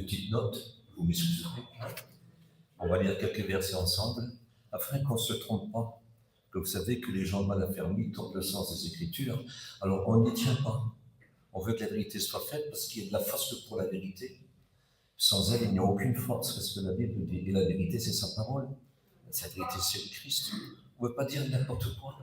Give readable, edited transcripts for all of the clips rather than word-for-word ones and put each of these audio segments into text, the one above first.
petite note, vous m'excuserez. On va lire quelques versets ensemble, afin qu'on ne se trompe pas. Que vous savez que les gens mal affermis tournent le sens des Écritures. Alors on n'y tient pas. On veut que la vérité soit faite parce qu'il y a de la force que pour la vérité. Sans elle, il n'y a aucune force, parce que la Bible dit, et la vérité, c'est sa parole. Cette vérité, c'est le Christ. On ne veut pas dire n'importe quoi.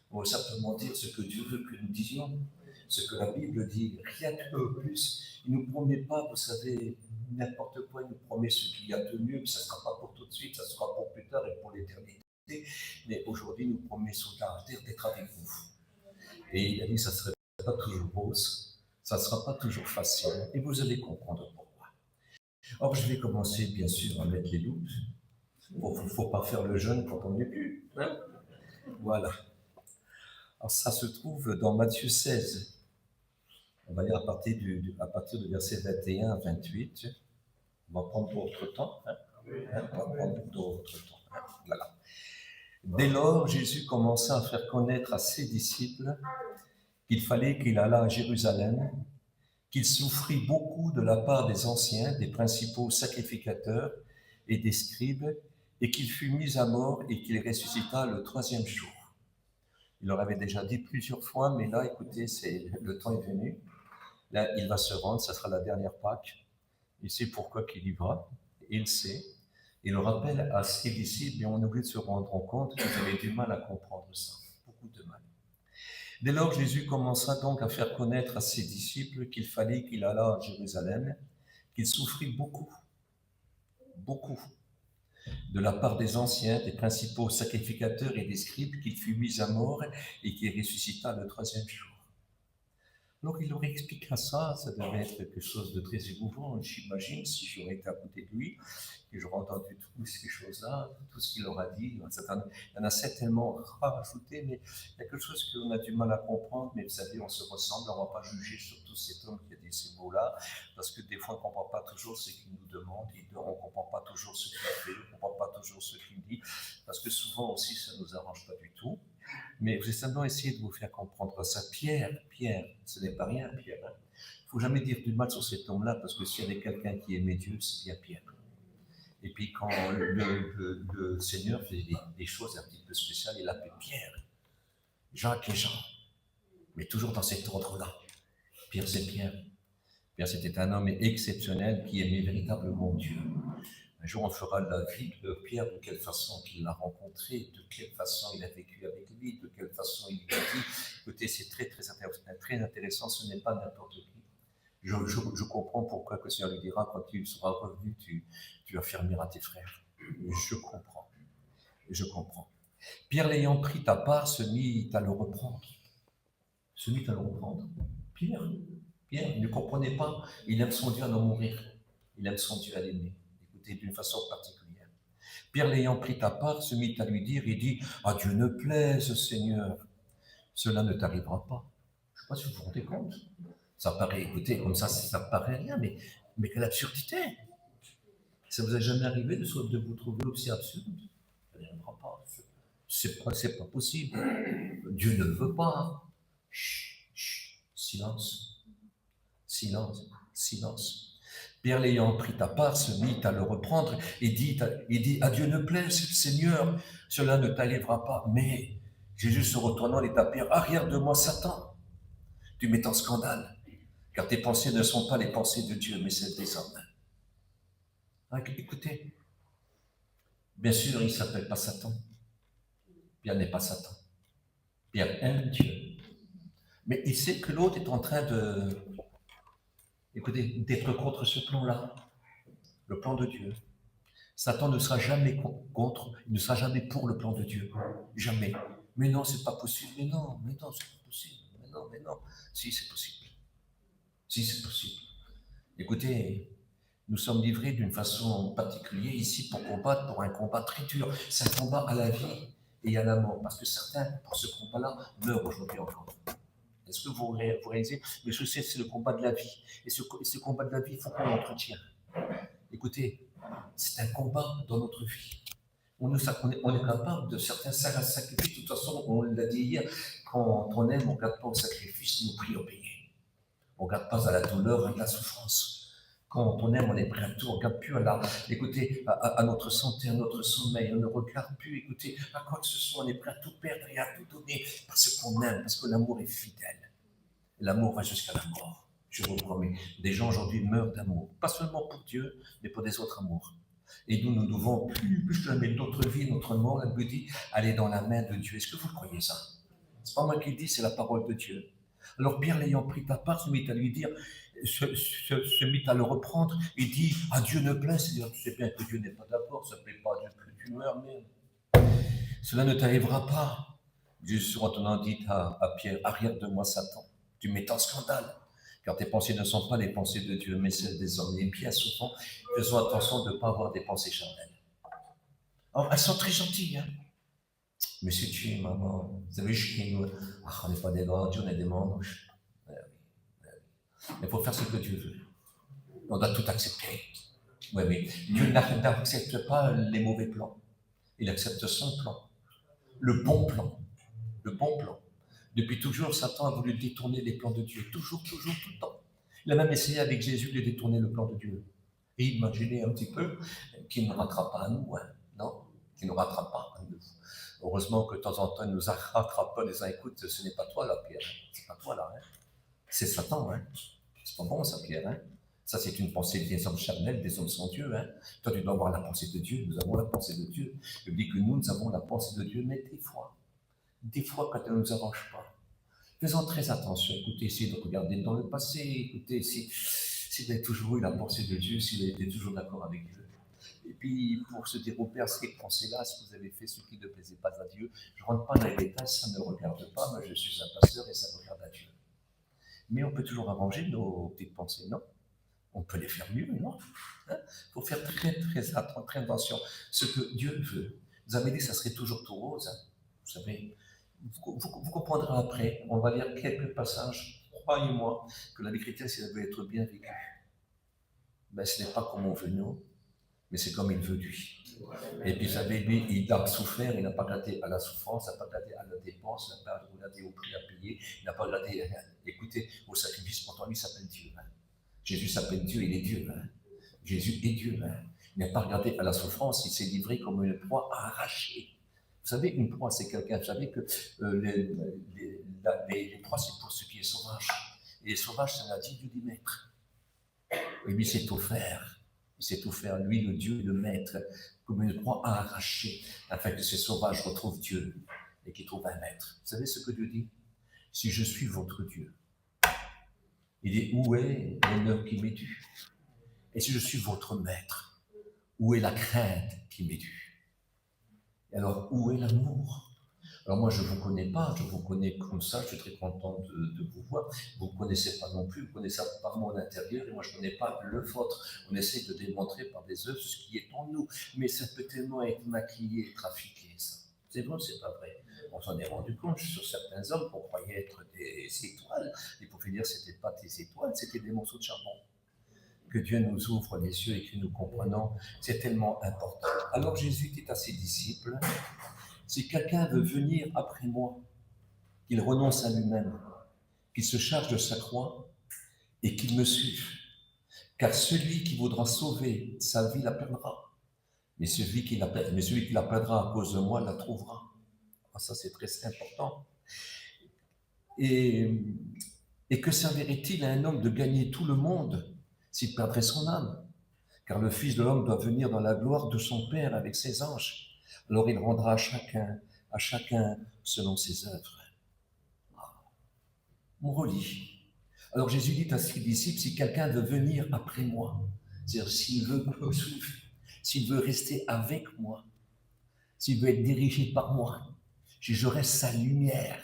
On veut simplement dire ce que Dieu veut que nous disions, ce que la Bible dit, rien de plus. Il ne nous promet pas, vous savez, n'importe quoi, il nous promet ce qu'il y a de mieux, mais ça ne sera pas pour tout de suite, ça sera pour plus tard et pour l'éternité. Mais aujourd'hui, il nous promet sur la terre d'être avec vous. Et il a dit que ça ne serait pas toujours rose, ça ne sera pas toujours facile, et vous allez comprendre pourquoi. Or, je vais commencer, bien sûr, à mettre les loupes. Il ne faut pas faire le jeûne quand on n'est plus. Hein, voilà. Alors, ça se trouve dans Matthieu 16. On va lire à partir du verset 21 à 28. On va prendre d'autres temps. On va prendre d'autres temps. Voilà. Dès lors, Jésus commença à faire connaître à ses disciples qu'il fallait qu'il allât à Jérusalem, qu'il souffrit beaucoup de la part des anciens, des principaux sacrificateurs et des scribes, et qu'il fut mis à mort et qu'il ressuscita le 3e jour. Il leur avait déjà dit plusieurs fois, mais là, écoutez, le temps est venu. Là, il va se rendre, ça sera la dernière Pâque. Il sait pourquoi qu'il y va, il sait. Il le rappelle à ses disciples, et on oublie de se rendre compte qu'ils avaient du mal à comprendre ça, beaucoup de mal. Dès lors, Jésus commença donc à faire connaître à ses disciples qu'il fallait qu'il allât à Jérusalem, qu'il souffrit beaucoup, de la part des anciens, des principaux sacrificateurs et des scribes, qu'il fut mis à mort et qu'il ressuscita le 3e jour. Donc il leur expliquera ça devait être quelque chose de très émouvant, j'imagine, si j'aurais été à côté de lui, que j'aurais entendu toutes ces choses-là, tout ce qu'il leur a dit. Il y en a certainement rajouté, mais il y a quelque chose qu'on a du mal à comprendre, mais vous savez, on se ressemble, on ne va pas juger surtout cet homme qui a dit ces mots-là, parce que des fois on ne comprend pas toujours ce qu'il nous demande, on ne comprend pas toujours ce qu'il fait, on ne comprend pas toujours ce qu'il dit, parce que souvent aussi ça ne nous arrange pas du tout. Mais j'ai simplement essayé de vous faire comprendre ça. Pierre, ce n'est pas rien, Pierre. Il ne faut jamais dire du mal sur cet homme-là, parce que s'il y avait quelqu'un qui aimait Dieu, c'est bien Pierre. Et puis quand le Seigneur faisait des choses un petit peu spéciales, il appelait Pierre, Jacques et Jean. Mais toujours dans cet ordre-là. Pierre, c'est Pierre. Pierre, c'était un homme exceptionnel qui aimait véritablement Dieu. Un jour, on fera la vie de Pierre, de quelle façon il l'a rencontré, de quelle façon il a vécu avec lui, de quelle façon il lui a dit. Écoutez, c'est très intéressant, ce n'est pas n'importe qui. Je comprends pourquoi que le Seigneur lui dira, quand tu seras revenu, tu affermiras tes frères. Je comprends. Pierre, l'ayant pris à part, se mit à le reprendre. Pierre, il ne comprenait pas. Il aime son Dieu à en mourir. Il aime son Dieu à l'aimer. Écoutez, d'une façon particulière. Pierre, l'ayant pris à part, se mit à lui dire, il dit, « À Dieu ne plaise, Seigneur, cela ne t'arrivera pas. » Je ne sais pas si vous vous rendez compte. Ça paraît, écoutez, comme ça paraît rien, mais quelle absurdité. Ça vous est jamais arrivé de vous trouver aussi absurde? Ça n'arrivera pas. C'est pas possible. Dieu ne veut pas. Chut, silence. Pierre, l'ayant pris à part, se mit à le reprendre et dit, à Dieu ne plaise, Seigneur, cela ne t'arrivera pas. Mais Jésus se retournant dit à Pierre, arrière de moi, Satan, tu mets en scandale, car tes pensées ne sont pas les pensées de Dieu, mais celles des hommes. Écoutez, bien sûr, il ne s'appelle pas Satan. Pierre n'est pas Satan. Pierre aime Dieu. Mais il sait que l'autre est en train d'être contre ce plan-là, le plan de Dieu. Satan ne sera jamais contre, il ne sera jamais pour le plan de Dieu. Jamais. Mais non, c'est pas possible. Mais non, c'est pas possible. Mais non. Si, c'est possible. Écoutez, nous sommes livrés d'une façon particulière ici pour combattre, pour un combat très dur. C'est un combat à la vie et à la mort. Parce que certains, pour ce combat-là, meurent aujourd'hui encore. Est-ce que vous réalisez? Mais je sais, c'est le combat de la vie. Et ce combat de la vie, il faut qu'on l'entretienne. Écoutez, c'est un combat dans notre vie. On est capable de certains sacrifices. De toute façon, on l'a dit hier, quand on aime, on ne garde pas au sacrifice, ni au prix à payer. On ne garde pas à la douleur, à la souffrance. Quand on aime, on est prêt à tout, on ne regarde plus écoutez, à notre santé, à notre sommeil, on ne regarde plus, écoutez, à quoi que ce soit, on est prêt à tout perdre et à tout donner parce qu'on aime, parce que l'amour est fidèle. L'amour va jusqu'à la mort, je vous promets. Des gens aujourd'hui meurent d'amour, pas seulement pour Dieu, mais pour des autres amours. Et nous devons plus jamais notre vie, notre mort, la Bible dit, aller dans la main de Dieu. Est-ce que vous croyez ça? C'est pas moi qui le dis, c'est la parole de Dieu. Alors Pierre, l'ayant pris à part, se mit à lui dire, se mit à le reprendre, et dit, à Dieu ne plaît, c'est-à-dire, tu sais bien que Dieu n'est pas d'accord, ça ne plaît pas à Dieu que tu meurs, mais cela ne t'arrivera pas. Jésus retournant dit à Pierre, arrière de moi Satan, tu m'es en scandale, car tes pensées ne sont pas les pensées de Dieu, mais celles des hommes. Et bien souvent, faisons attention de ne pas avoir des pensées charnelles. Alors, elles sont très gentilles, hein. Monsieur tu, maman, vous savez, chez nous, on n'est pas des gars, Dieu, on est des manches. Mais il faut faire ce que Dieu veut. On doit tout accepter. Oui, oui. Dieu n'accepte pas les mauvais plans. Il accepte son plan. Le bon plan. Le bon plan. Depuis toujours, Satan a voulu détourner les plans de Dieu. Toujours, tout le temps. Il a même essayé avec Jésus de détourner le plan de Dieu. Et imaginez un petit peu qu'il ne rattrape pas à nous. Hein. Non, qu'il ne rattrape pas à nous. Heureusement que de temps en temps, il nous rattrape pas en disant, écoute, ce n'est pas toi là, Pierre. C'est pas toi là. Hein. C'est Satan. Hein. C'est pas bon ça, Pierre. Hein. Ça, c'est une pensée des hommes charnels, des hommes sans Dieu. Hein. Toi, tu dois avoir la pensée de Dieu. Nous avons la pensée de Dieu. Je dis que nous avons la pensée de Dieu, mais des fois, quand elle ne nous arrange pas, faisons très attention. Écoutez, essayez de regarder dans le passé. Écoutez, s'il a toujours eu la pensée de Dieu, s'il a été toujours d'accord avec Dieu. Et puis, pour se dérouper à ces pensées-là, si vous avez fait ce qui ne plaisait pas à Dieu, je ne rentre pas dans les détails, ça ne me regarde pas. Moi, je suis un pasteur et ça regarde à Dieu. Mais on peut toujours arranger nos petites pensées, non? On peut les faire mieux, non? Il faut faire très attention. Ce que Dieu veut. Vous avez dit que ça serait toujours tout rose. Hein? Vous savez, vous comprendrez après. On va lire quelques passages. Croyez-moi que la vie chrétienne, si elle veut être bien vécue, ben, ce n'est pas comme on veut nous, mais c'est comme il veut lui. Et puis, vous savez, lui, il a souffert, il n'a pas regardé à la souffrance, il n'a pas regardé à la dépense, il n'a pas regardé au prix à payer, il n'a pas regardé, écoutez, au sacrifice. Pourtant, lui s'appelle Dieu. Hein. Jésus s'appelle Dieu, il est Dieu. Hein. Jésus est Dieu. Hein. Il n'a pas regardé à la souffrance, il s'est livré comme une proie à arracher. Vous savez, une proie, c'est quelqu'un, vous savez que les proies, c'est pour ce qui est sauvage. Et les sauvages, ça l'a dit Dieu dit maître. Et lui, c'est offert. Il sait tout faire, lui, le Dieu, le maître, comme une proie à arracher, afin que ces sauvages retrouvent Dieu et qu'ils trouvent un maître. Vous savez ce que Dieu dit? Si je suis votre Dieu, il dit, où est l'honneur qui m'est dû? Et si je suis votre maître, où est la crainte qui m'est due? Et alors, où est l'amour? Alors moi, je ne vous connais pas, je vous connais comme ça, je suis très content de vous voir. Vous ne connaissez pas non plus, vous ne connaissez pas mon intérieur, et moi je ne connais pas le vôtre. On essaie de démontrer par des œuvres ce qui est en nous, mais ça peut tellement être maquillé et trafiqué, ça. C'est vrai, c'est pas vrai. On s'en est rendu compte sur certains hommes qu'on croyait être des étoiles, et pour finir, ce n'était pas des étoiles, c'était des morceaux de charbon. Que Dieu nous ouvre les yeux et que nous comprenons, c'est tellement important. Alors Jésus dit à ses disciples, si quelqu'un veut venir après moi, qu'il renonce à lui-même, qu'il se charge de sa croix et qu'il me suive. Car celui qui voudra sauver sa vie la perdra. Mais celui qui la perdra à cause de moi la trouvera. Ça, c'est très important. Et que servirait-il à un homme de gagner tout le monde s'il perdrait son âme? Car le Fils de l'homme doit venir dans la gloire de son Père avec ses anges. Alors il rendra à chacun selon ses œuvres. On relit. Alors Jésus dit à ses disciples, si quelqu'un veut venir après moi, c'est-à-dire s'il veut me suivre, s'il veut rester avec moi, s'il veut être dirigé par moi, si je reste sa lumière,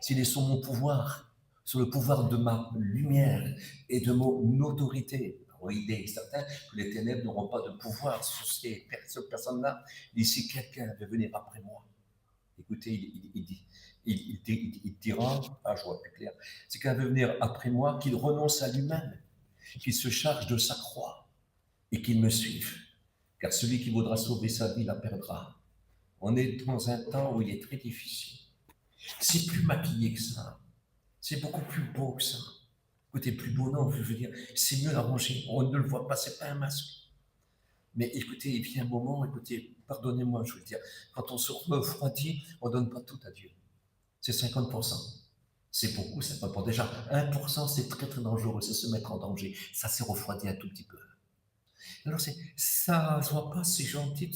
s'il est sous mon pouvoir, sur le pouvoir de ma lumière et de mon autorité. Oui, il est certain que les ténèbres n'auront pas de pouvoir sur ces personnes-là. Si quelqu'un veut venir après moi, écoutez, il dira, je vois plus clair, c'est qu'il veut venir après moi, qu'il renonce à lui-même, qu'il se charge de sa croix et qu'il me suive. Car celui qui voudra sauver sa vie la perdra. On est dans un temps où il est très difficile. C'est plus maquillé que ça. C'est beaucoup plus beau que ça. Écoutez, plus beau, non, je veux dire, c'est mieux d'arranger. On ne le voit pas, c'est pas un masque. Mais écoutez, il vient un moment, écoutez, pardonnez-moi, je veux dire, quand on se refroidit, on ne donne pas tout à Dieu. C'est 50%. C'est beaucoup, 50%. Déjà, 1%, c'est très très dangereux, c'est se mettre en danger. Ça s'est refroidi un tout petit peu. Alors, ça ne se voit pas, c'est gentil,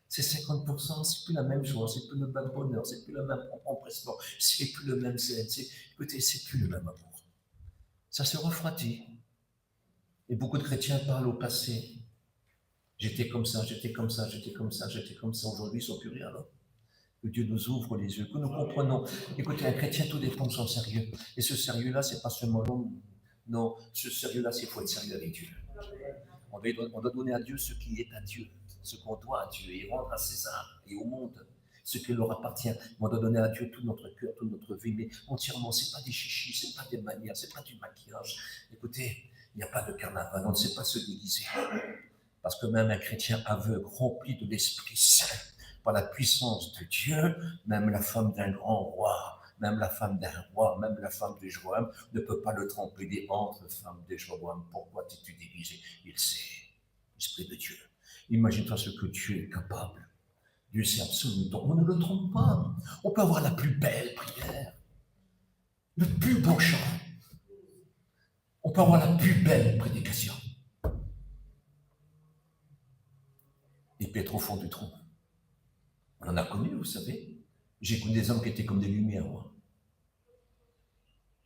c'est 50%, c'est plus la même joie, c'est plus le même bonheur, c'est plus le même empressement, c'est plus le même zen, écoutez, c'est plus le même amour. Ça se refroidit. Et beaucoup de chrétiens parlent au passé. J'étais comme ça, j'étais comme ça, j'étais comme ça, j'étais comme ça. Aujourd'hui, ils ne sont plus rien là. Que Dieu nous ouvre les yeux, que nous comprenons. Écoutez, un chrétien, tout dépend de son sérieux. Et ce sérieux-là, c'est pas seulement l'homme. Non, ce sérieux-là, c'est qu'il faut être sérieux avec Dieu. On doit donner à Dieu ce qui est à Dieu, ce qu'on doit à Dieu, et rendre à César et au monde ce qui leur appartient. On doit donner à Dieu tout notre cœur, toute notre vie, mais entièrement. C'est pas des chichis, c'est pas des manières, c'est pas du maquillage. Écoutez, il n'y a pas de carnaval, on ne sait pas se déguiser. Parce que même un chrétien aveugle, rempli de l'Esprit Saint, par la puissance de Dieu, même la femme d'un grand roi, même la femme d'un roi, même la femme de Joam, ne peut pas le tromper des entre femmes de Joam. Pourquoi t'es-tu déguisé? Il sait, l'Esprit de Dieu. Imagine-toi ce que Dieu est capable. Dieu sait absolument. On ne le trompe pas. On peut avoir la plus belle prière, le plus beau chant. On peut avoir la plus belle prédication. Et puis être au fond du trou. On en a connu, vous savez. J'ai connu des hommes qui étaient comme des lumières, moi.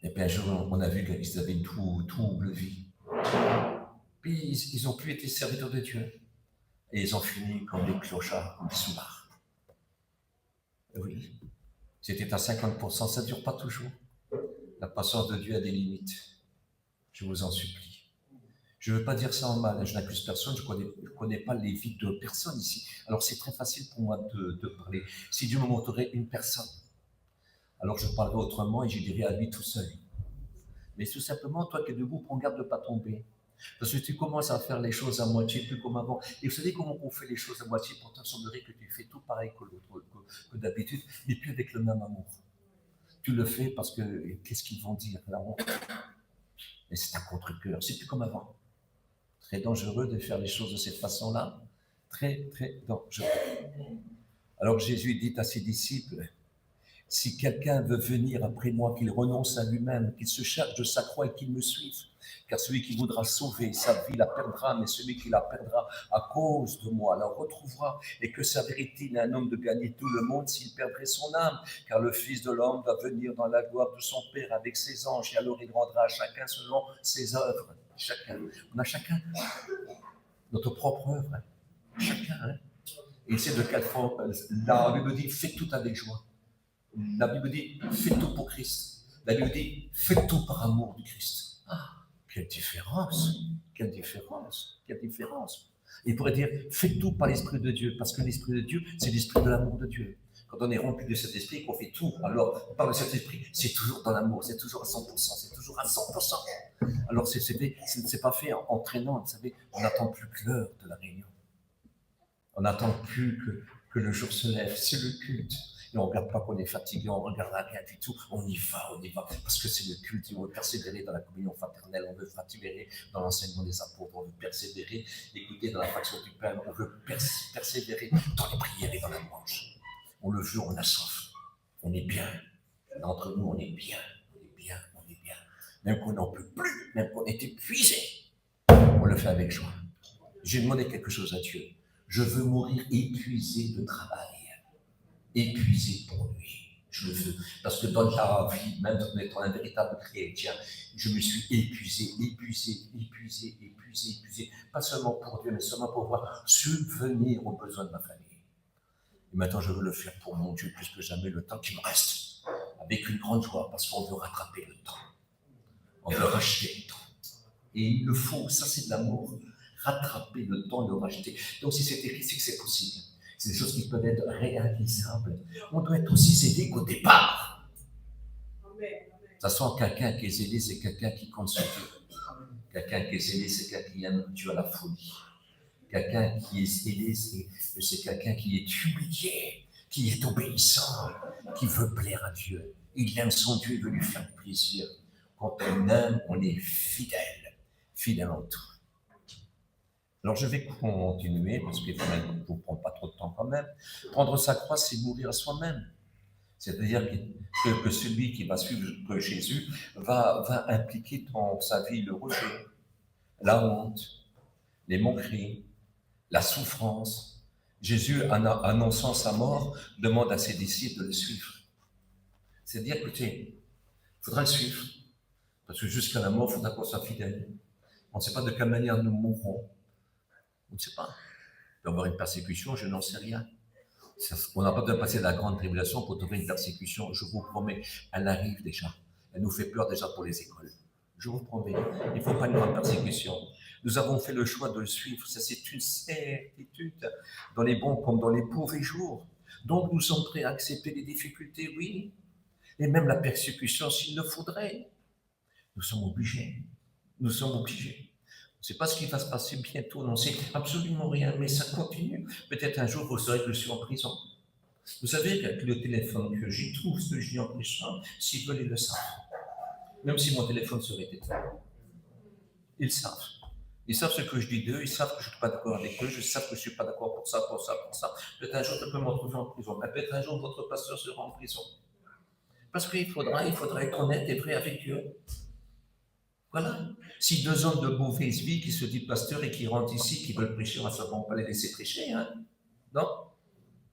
Et puis un jour, on a vu qu'ils avaient une trouble vie. Puis ils ont pu être serviteurs de Dieu. Et ils ont fini comme des clochards, comme des soulards. Oui. C'était à 50%, ça ne dure pas toujours. La patience de Dieu a des limites. Je vous en supplie. Je ne veux pas dire ça en mal, je n'accuse personne, je ne connais pas les vies de personne ici. Alors c'est très facile pour moi de parler. Si Dieu me montrerait une personne, alors je parlerai autrement et je dirais à lui tout seul. Mais tout simplement, toi qui es debout, prends garde de ne pas tomber. Parce que tu commences à faire les choses à moitié, plus comme avant. Et vous savez comment on fait les choses à moitié? Pourtant, il semblerait que tu fais tout pareil que d'habitude, mais plus avec le même amour. Tu le fais parce que, qu'est-ce qu'ils vont dire? La honte. Et c'est un contre-cœur, c'est plus comme avant. Très dangereux de faire les choses de cette façon-là. Très, très dangereux. Alors Jésus dit à ses disciples, si quelqu'un veut venir après moi, qu'il renonce à lui-même, qu'il se charge de sa croix et qu'il me suive. Car celui qui voudra sauver sa vie la perdra, mais celui qui la perdra à cause de moi la retrouvera. Et que servirait-il à un homme de gagner tout le monde s'il perdrait son âme? Car le Fils de l'homme va venir dans la gloire de son Père avec ses anges, et alors il rendra à chacun selon ses œuvres. Chacun. On a chacun notre propre œuvre. Chacun. Hein? Et c'est de quelle forme? La Bible dit, fais tout avec joie. La Bible dit, fais tout pour Christ. La Bible dit, fais tout par amour du Christ. Ah, quelle différence! Quelle différence! Quelle différence! Il pourrait dire, fais tout par l'Esprit de Dieu, parce que l'Esprit de Dieu, c'est l'Esprit de l'amour de Dieu. Quand on est rempli de cet esprit, qu'on fait tout, alors par cet esprit, c'est toujours dans l'amour, c'est toujours à 100%, c'est toujours à 100%. Alors c'est pas fait en traînant, vous savez, on n'attend plus que l'heure de la réunion. On n'attend plus que le jour se lève, c'est le culte. Et on ne regarde pas qu'on est fatigué, on ne regarde rien du tout. On y va, parce que c'est le culte. On veut persévérer dans la communion fraternelle, on veut persévérer dans l'enseignement des apôtres, on veut persévérer, écouter dans la fraction du pain, on veut persévérer dans les prières et dans la louange. On le veut, on a soif. On est bien. D'entre nous, on est bien. On est bien, on est bien. Même qu'on n'en peut plus, même qu'on est épuisé, on le fait avec joie. J'ai demandé quelque chose à Dieu. Je veux mourir épuisé de travail. Épuisé pour lui. Je le veux. Parce que dans la vie, même en étant un véritable chrétien, je me suis épuisé. Pas seulement pour Dieu, mais seulement pour pouvoir subvenir aux besoins de ma famille. Et maintenant, je veux le faire pour mon Dieu plus que jamais, le temps qui me reste. Avec une grande joie, parce qu'on veut rattraper le temps. On veut racheter le temps. Et il le faut, ça c'est de l'amour. Rattraper le temps, le racheter. Donc si c'est écrit, c'est que c'est possible. C'est des choses qui peuvent être réalisables. On doit être aussi zélé qu'au départ. De toute façon, quelqu'un qui est zélé, c'est quelqu'un qui compte sur Dieu. Quelqu'un qui est zélé, c'est quelqu'un qui aime Dieu à la folie. Quelqu'un qui est zélé, c'est quelqu'un qui est humilié, qui est obéissant, qui veut plaire à Dieu. Il aime son Dieu, il veut lui faire plaisir. Quand on aime, on est fidèle, fidèle en tout. Alors je vais continuer, parce que je ne vous prends pas trop de temps quand même. Prendre sa croix, c'est mourir à soi-même. C'est-à-dire que celui qui va suivre que Jésus va impliquer dans sa vie le rejet, la honte, les moqueries, la souffrance. Jésus, en annonçant sa mort, demande à ses disciples de le suivre. C'est-à-dire, écoutez, il faudra le suivre, parce que jusqu'à la mort, il faudra qu'on soit fidèle. On ne sait pas de quelle manière nous mourrons. On ne sait pas. Il peut y avoir une persécution, je n'en sais rien. On n'a pas besoin de passer de la grande tribulation pour trouver une persécution. Je vous promets, elle arrive déjà. Elle nous fait peur déjà pour les écoles. Je vous promets, il ne faut pas une grande persécution. Nous avons fait le choix de le suivre. Ça, c'est une certitude, dans les bons comme dans les mauvais jours. Donc, nous sommes prêts à accepter les difficultés, oui, et même la persécution s'il le faudrait. Nous sommes obligés. Nous sommes obligés. On ne sait pas ce qui va se passer bientôt, on n'en sait absolument rien, mais ça continue. Peut-être un jour, vous saurez que je suis en prison. Vous savez qu'avec le téléphone que j'y trouve, ce que je dis en prison, s'ils veulent, ils le savent. Même si mon téléphone serait éteint. Ils savent. Ils savent ce que je dis d'eux, ils savent que je ne suis pas d'accord avec eux, ils savent que je ne suis pas d'accord pour ça, pour ça, pour ça. Peut-être un jour, je peux me retrouver en prison, mais peut-être un jour, votre pasteur sera en prison. Parce qu'il faudra être honnête et vrai avec Dieu. Voilà. Si 2 hommes de mauvaise vie qui se disent pasteurs et qui rentrent ici, qui veulent prêcher, on ne va pas les laisser prêcher, hein? Non?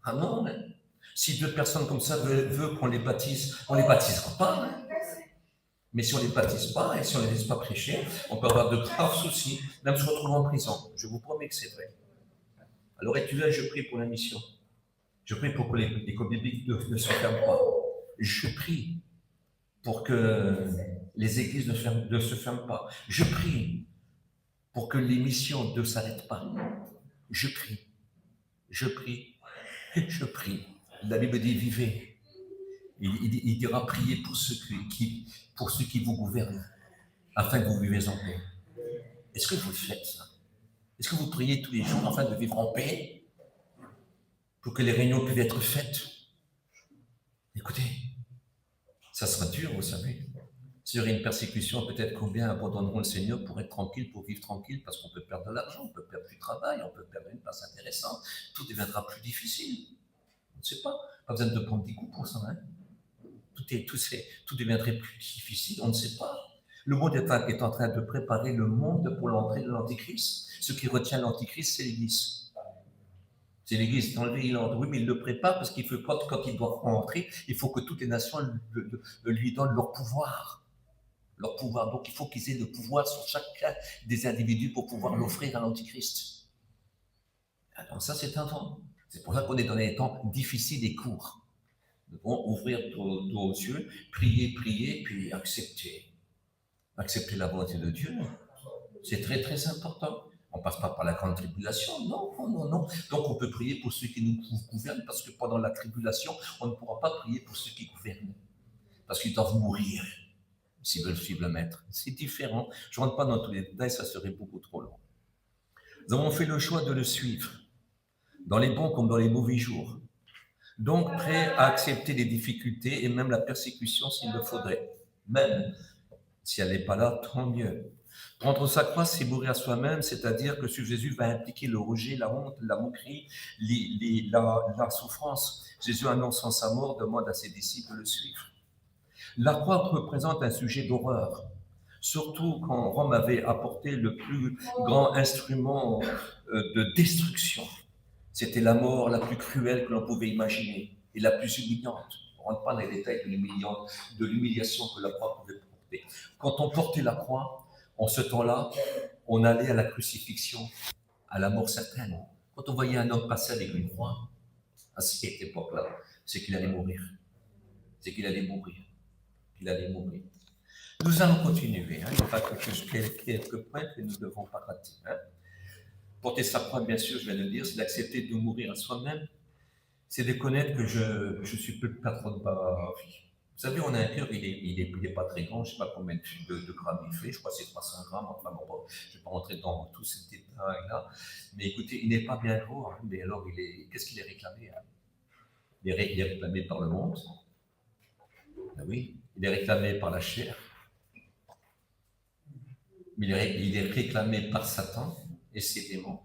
Ah non, hein? Si 2 personnes comme ça veulent qu'on les baptise, on ne les baptisera pas, hein? Mais si on ne les baptise pas et si on ne les laisse pas prêcher, on peut avoir de graves soucis, même se retrouver en prison. Je vous promets que c'est vrai. Alors, et tu vois, je prie pour la mission. Je prie pour que les écoles bibliques ne se ferment pas. Je prie pour que les églises ne se ferment pas. Je prie pour que les missions ne s'arrêtent pas. Je prie, je prie, je prie. La Bible dit vivez. Il dira prier pour ceux qui vous gouvernent, afin que vous vivez en paix. Est-ce que vous le faites, ça? Est-ce que vous priez tous les jours afin de vivre en paix, pour que les réunions puissent être faites? Écoutez, ça sera dur, vous savez. S'il y aurait une persécution, peut-être combien abandonneront le Seigneur pour être tranquille, pour vivre tranquille, parce qu'on peut perdre de l'argent, on peut perdre du travail, on peut perdre une place intéressante. Tout deviendra plus difficile. On ne sait pas. Pas besoin de prendre des coups pour ça. Hein? Tout deviendrait plus difficile, on ne sait pas. Le monde est en train de préparer le monde pour l'entrée de l'Antichrist. Ce qui retient l'Antichrist, c'est l'Église. C'est l'Église, il entre. Oui, mais il le prépare parce qu'il faut, quand il doit rentrer, il faut que toutes les nations lui donnent leur pouvoir. Leur pouvoir. Donc, il faut qu'ils aient le pouvoir sur chacun des individus pour pouvoir l'offrir à l'Antichrist. Alors, ça, c'est un temps. C'est pour ça qu'on est dans des temps difficiles et courts. Nous devons ouvrir nos yeux, prier, puis accepter. Accepter la volonté de Dieu. C'est très, très important. On ne passe pas par la grande tribulation, non. Donc, on peut prier pour ceux qui nous gouvernent, parce que pendant la tribulation, on ne pourra pas prier pour ceux qui gouvernent, parce qu'ils doivent mourir s'ils veulent suivre le maître. C'est différent. Je ne rentre pas dans tous les détails, ça serait beaucoup trop long. Nous avons fait le choix de le suivre, dans les bons comme dans les mauvais jours. Donc, prêt à accepter les difficultés et même la persécution s'il le faudrait. Même si elle n'est pas là, tant mieux. Prendre sa croix, c'est mourir à soi-même, c'est-à-dire que suivre Jésus va impliquer le rejet, la honte, la moquerie, la souffrance. Jésus, annonçant sa mort, demande à ses disciples de le suivre. La croix représente un sujet d'horreur, surtout quand Rome avait apporté le plus grand instrument de destruction. C'était la mort la plus cruelle que l'on pouvait imaginer et la plus humiliante. On ne rentre pas dans les détails de l'humiliation que la croix pouvait porter. Quand on portait la croix, en ce temps-là, on allait à la crucifixion, à la mort certaine. Quand on voyait un homme passer avec une croix, à cette époque-là, c'est qu'il allait mourir. C'est qu'il allait mourir. Qu'il allait mourir. Nous allons continuer. Il n'y a pas quelques points que nous ne devons pas rater. Porter sa croix, bien sûr, je viens de le dire, c'est d'accepter de mourir à soi-même. C'est de connaître que je suis plus le patron de ma vie. Vous savez, on a un cœur, il est pas très grand, je ne sais pas combien de grammes il fait, je crois que c'est 300 grammes, enfin bon, je ne vais pas rentrer dans tous ces détails-là. Mais écoutez, il n'est pas bien gros, hein, mais alors qu'est-ce qu'il est réclamé? Hein? Il est réclamé par le monde. Ben oui, il est réclamé par la chair. Mais il est réclamé par Satan et ses démons.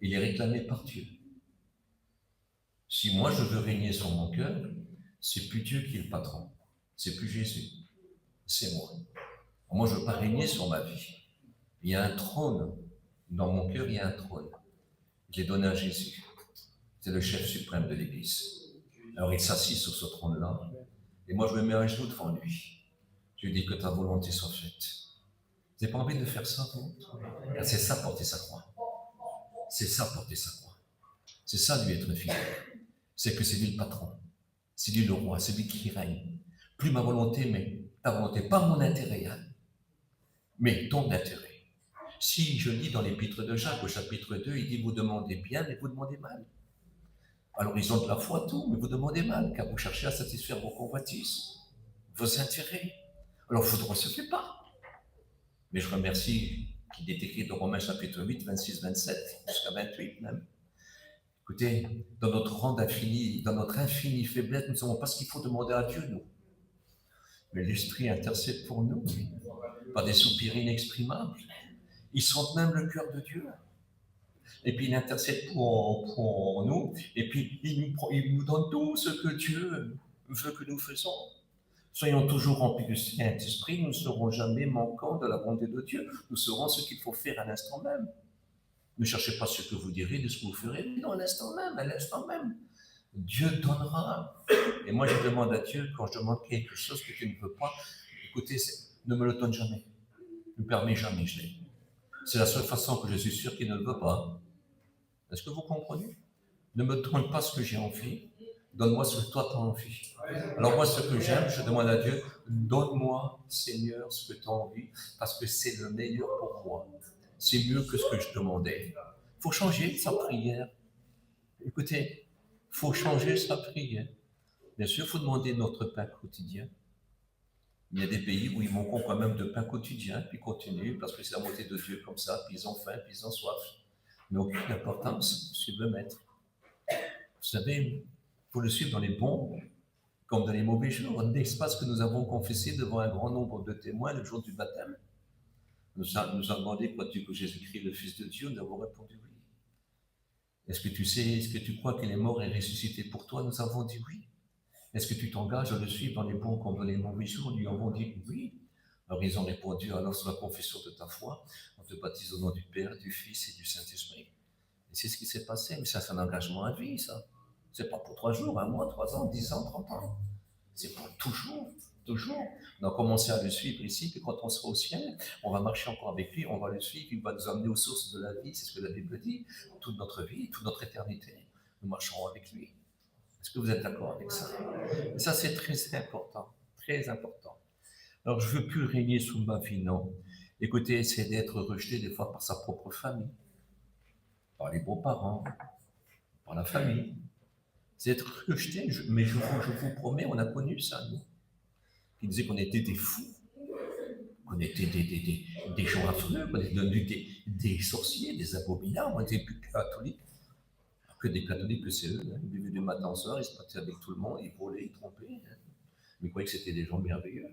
Il est réclamé par Dieu. Si moi je veux régner sur mon cœur, c'est plus Dieu qui est le patron. C'est plus Jésus. C'est moi. Moi, je ne veux pas régner sur ma vie. Il y a un trône. Dans mon cœur, il y a un trône. Je l'ai donné à Jésus. C'est le chef suprême de l'Église. Alors, il s'assit sur ce trône-là. Et moi, je me mets à genoux devant lui. Je lui dis que ta volonté soit faite. Vous n'avez pas envie de faire ça, vous? Car c'est ça, porter sa croix. C'est ça, porter sa croix. C'est ça, lui être fidèle. C'est que c'est lui le patron. C'est lui le roi. C'est lui qui règne. Plus ma volonté, mais ta volonté. Pas mon intérêt, hein, mais ton intérêt. Si je lis dans l'épître de Jacques, au chapitre 2, il dit, vous demandez bien, mais vous demandez mal. Alors ils ont de la foi tout, mais vous demandez mal, car vous cherchez à satisfaire vos convoitises, vos intérêts. Alors vous ne recevez pas. Mais je remercie qu'il est écrit dans Romains chapitre 8, 26, 27, jusqu'à 28 même. Écoutez, dans notre rang d'infini, dans notre infinie faiblesse, nous ne savons pas ce qu'il faut demander à Dieu, nous. Mais l'Esprit intercède pour nous, par des soupirs inexprimables. Il sent même le cœur de Dieu. Et puis il intercède pour nous, et puis il nous donne tout ce que Dieu veut que nous faisons. Soyons toujours remplis du Saint-Esprit, nous ne serons jamais manquants de la bonté de Dieu. Nous saurons ce qu'il faut faire à l'instant même. Ne cherchez pas ce que vous direz, de ce que vous ferez, mais non, à l'instant même. Dieu donnera. Et moi, je demande à Dieu, quand je demande quelque chose que tu ne veux pas, écoutez, ne me le donne jamais. Ne me permets jamais, je l'ai. C'est la seule façon que je suis sûr qu'il ne le veut pas. Est-ce que vous comprenez? Ne me donne pas ce que j'ai envie, donne-moi ce que toi tu as envie. Alors moi, ce que j'aime, je demande à Dieu, donne-moi, Seigneur, ce que tu as envie, parce que c'est le meilleur pour moi. C'est mieux que ce que je demandais. Il faut changer sa prière. Écoutez, il faut changer sa prière. Bien sûr, il faut demander notre pain quotidien. Il y a des pays où ils manquent quand même de pain quotidien, puis continuent, parce que c'est la moitié de Dieu comme ça, puis ils ont faim, puis ils ont soif. Mais aucune importance, suivre le maître. Vous savez, il faut le suivre dans les bons comme dans les mauvais jours. N'est-ce pas ce que nous avons confessé devant un grand nombre de témoins le jour du baptême? Nous avons demandé, crois-tu que Jésus-Christ est le Fils de Dieu? Nous avons répondu oui. Est-ce que tu sais, est-ce que tu crois qu'il est mort et ressuscité pour toi? Nous avons dit oui. Est-ce que tu t'engages à le suivre dans les bons comme dans les mauvais jours? Nous lui avons dit oui. Alors ils ont répondu, alors sur la confession de ta foi, on te baptise au nom du Père, du Fils et du Saint-Esprit. Et c'est ce qui s'est passé, mais ça c'est un engagement à vie, ça. C'est pas pour 3 jours, 1 mois, 3 ans, 10 ans, 30 ans. C'est pour toujours, toujours. On a commencé à le suivre ici, puis quand on sera au ciel, on va marcher encore avec lui, on va le suivre, il va nous amener aux sources de la vie, c'est ce que la Bible dit, toute notre vie, toute notre éternité. Nous marcherons avec lui. Est-ce que vous êtes d'accord avec ça? Et ça, c'est très important, très important. Alors, je ne veux plus régner sous ma vie, non. Écoutez, c'est d'être rejeté des fois par sa propre famille, par les beaux-parents, par la famille. C'est être rejeté, mais je vous promets, on a connu ça, nous. Qui disaient qu'on était des fous, qu'on était des gens affreux, qu'on était devenus des sorciers, des abominables, on était plus catholiques. Que des catholiques, que c'est eux. Hein. Ils buvaient du matin au soir, ils se battaient avec tout le monde, ils volaient, ils trompaient. Hein. Mais ils croyaient que c'était des gens merveilleux.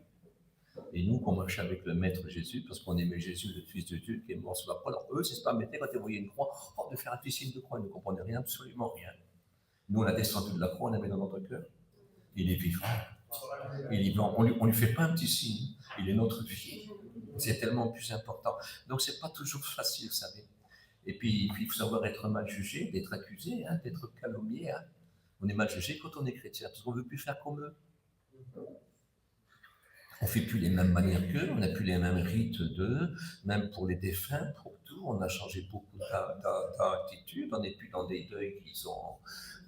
Et nous, qu'on marchait avec le Maître Jésus, parce qu'on aimait Jésus, le Fils de Dieu, qui est mort sur la croix. Alors eux, c'est pas mettre quand ils voyaient une croix, de faire un petit signe de croix, ils ne comprenaient rien, absolument rien. Nous, on a descendu de la croix, on avait dans notre cœur. Il est vivant. Il est vivant. On lui fait pas un petit signe. Il est notre vie. C'est tellement plus important. Donc, c'est pas toujours facile, vous savez. Et puis, il faut savoir être mal jugé, d'être accusé, hein, d'être calomnié. Hein. On est mal jugé quand on est chrétien, parce qu'on ne veut plus faire comme eux. On ne fait plus les mêmes manières qu'eux, on n'a plus les mêmes rites d'eux, même pour les défunts, pour tout. On a changé beaucoup d'attitudes, on n'est plus dans des deuils qui sont...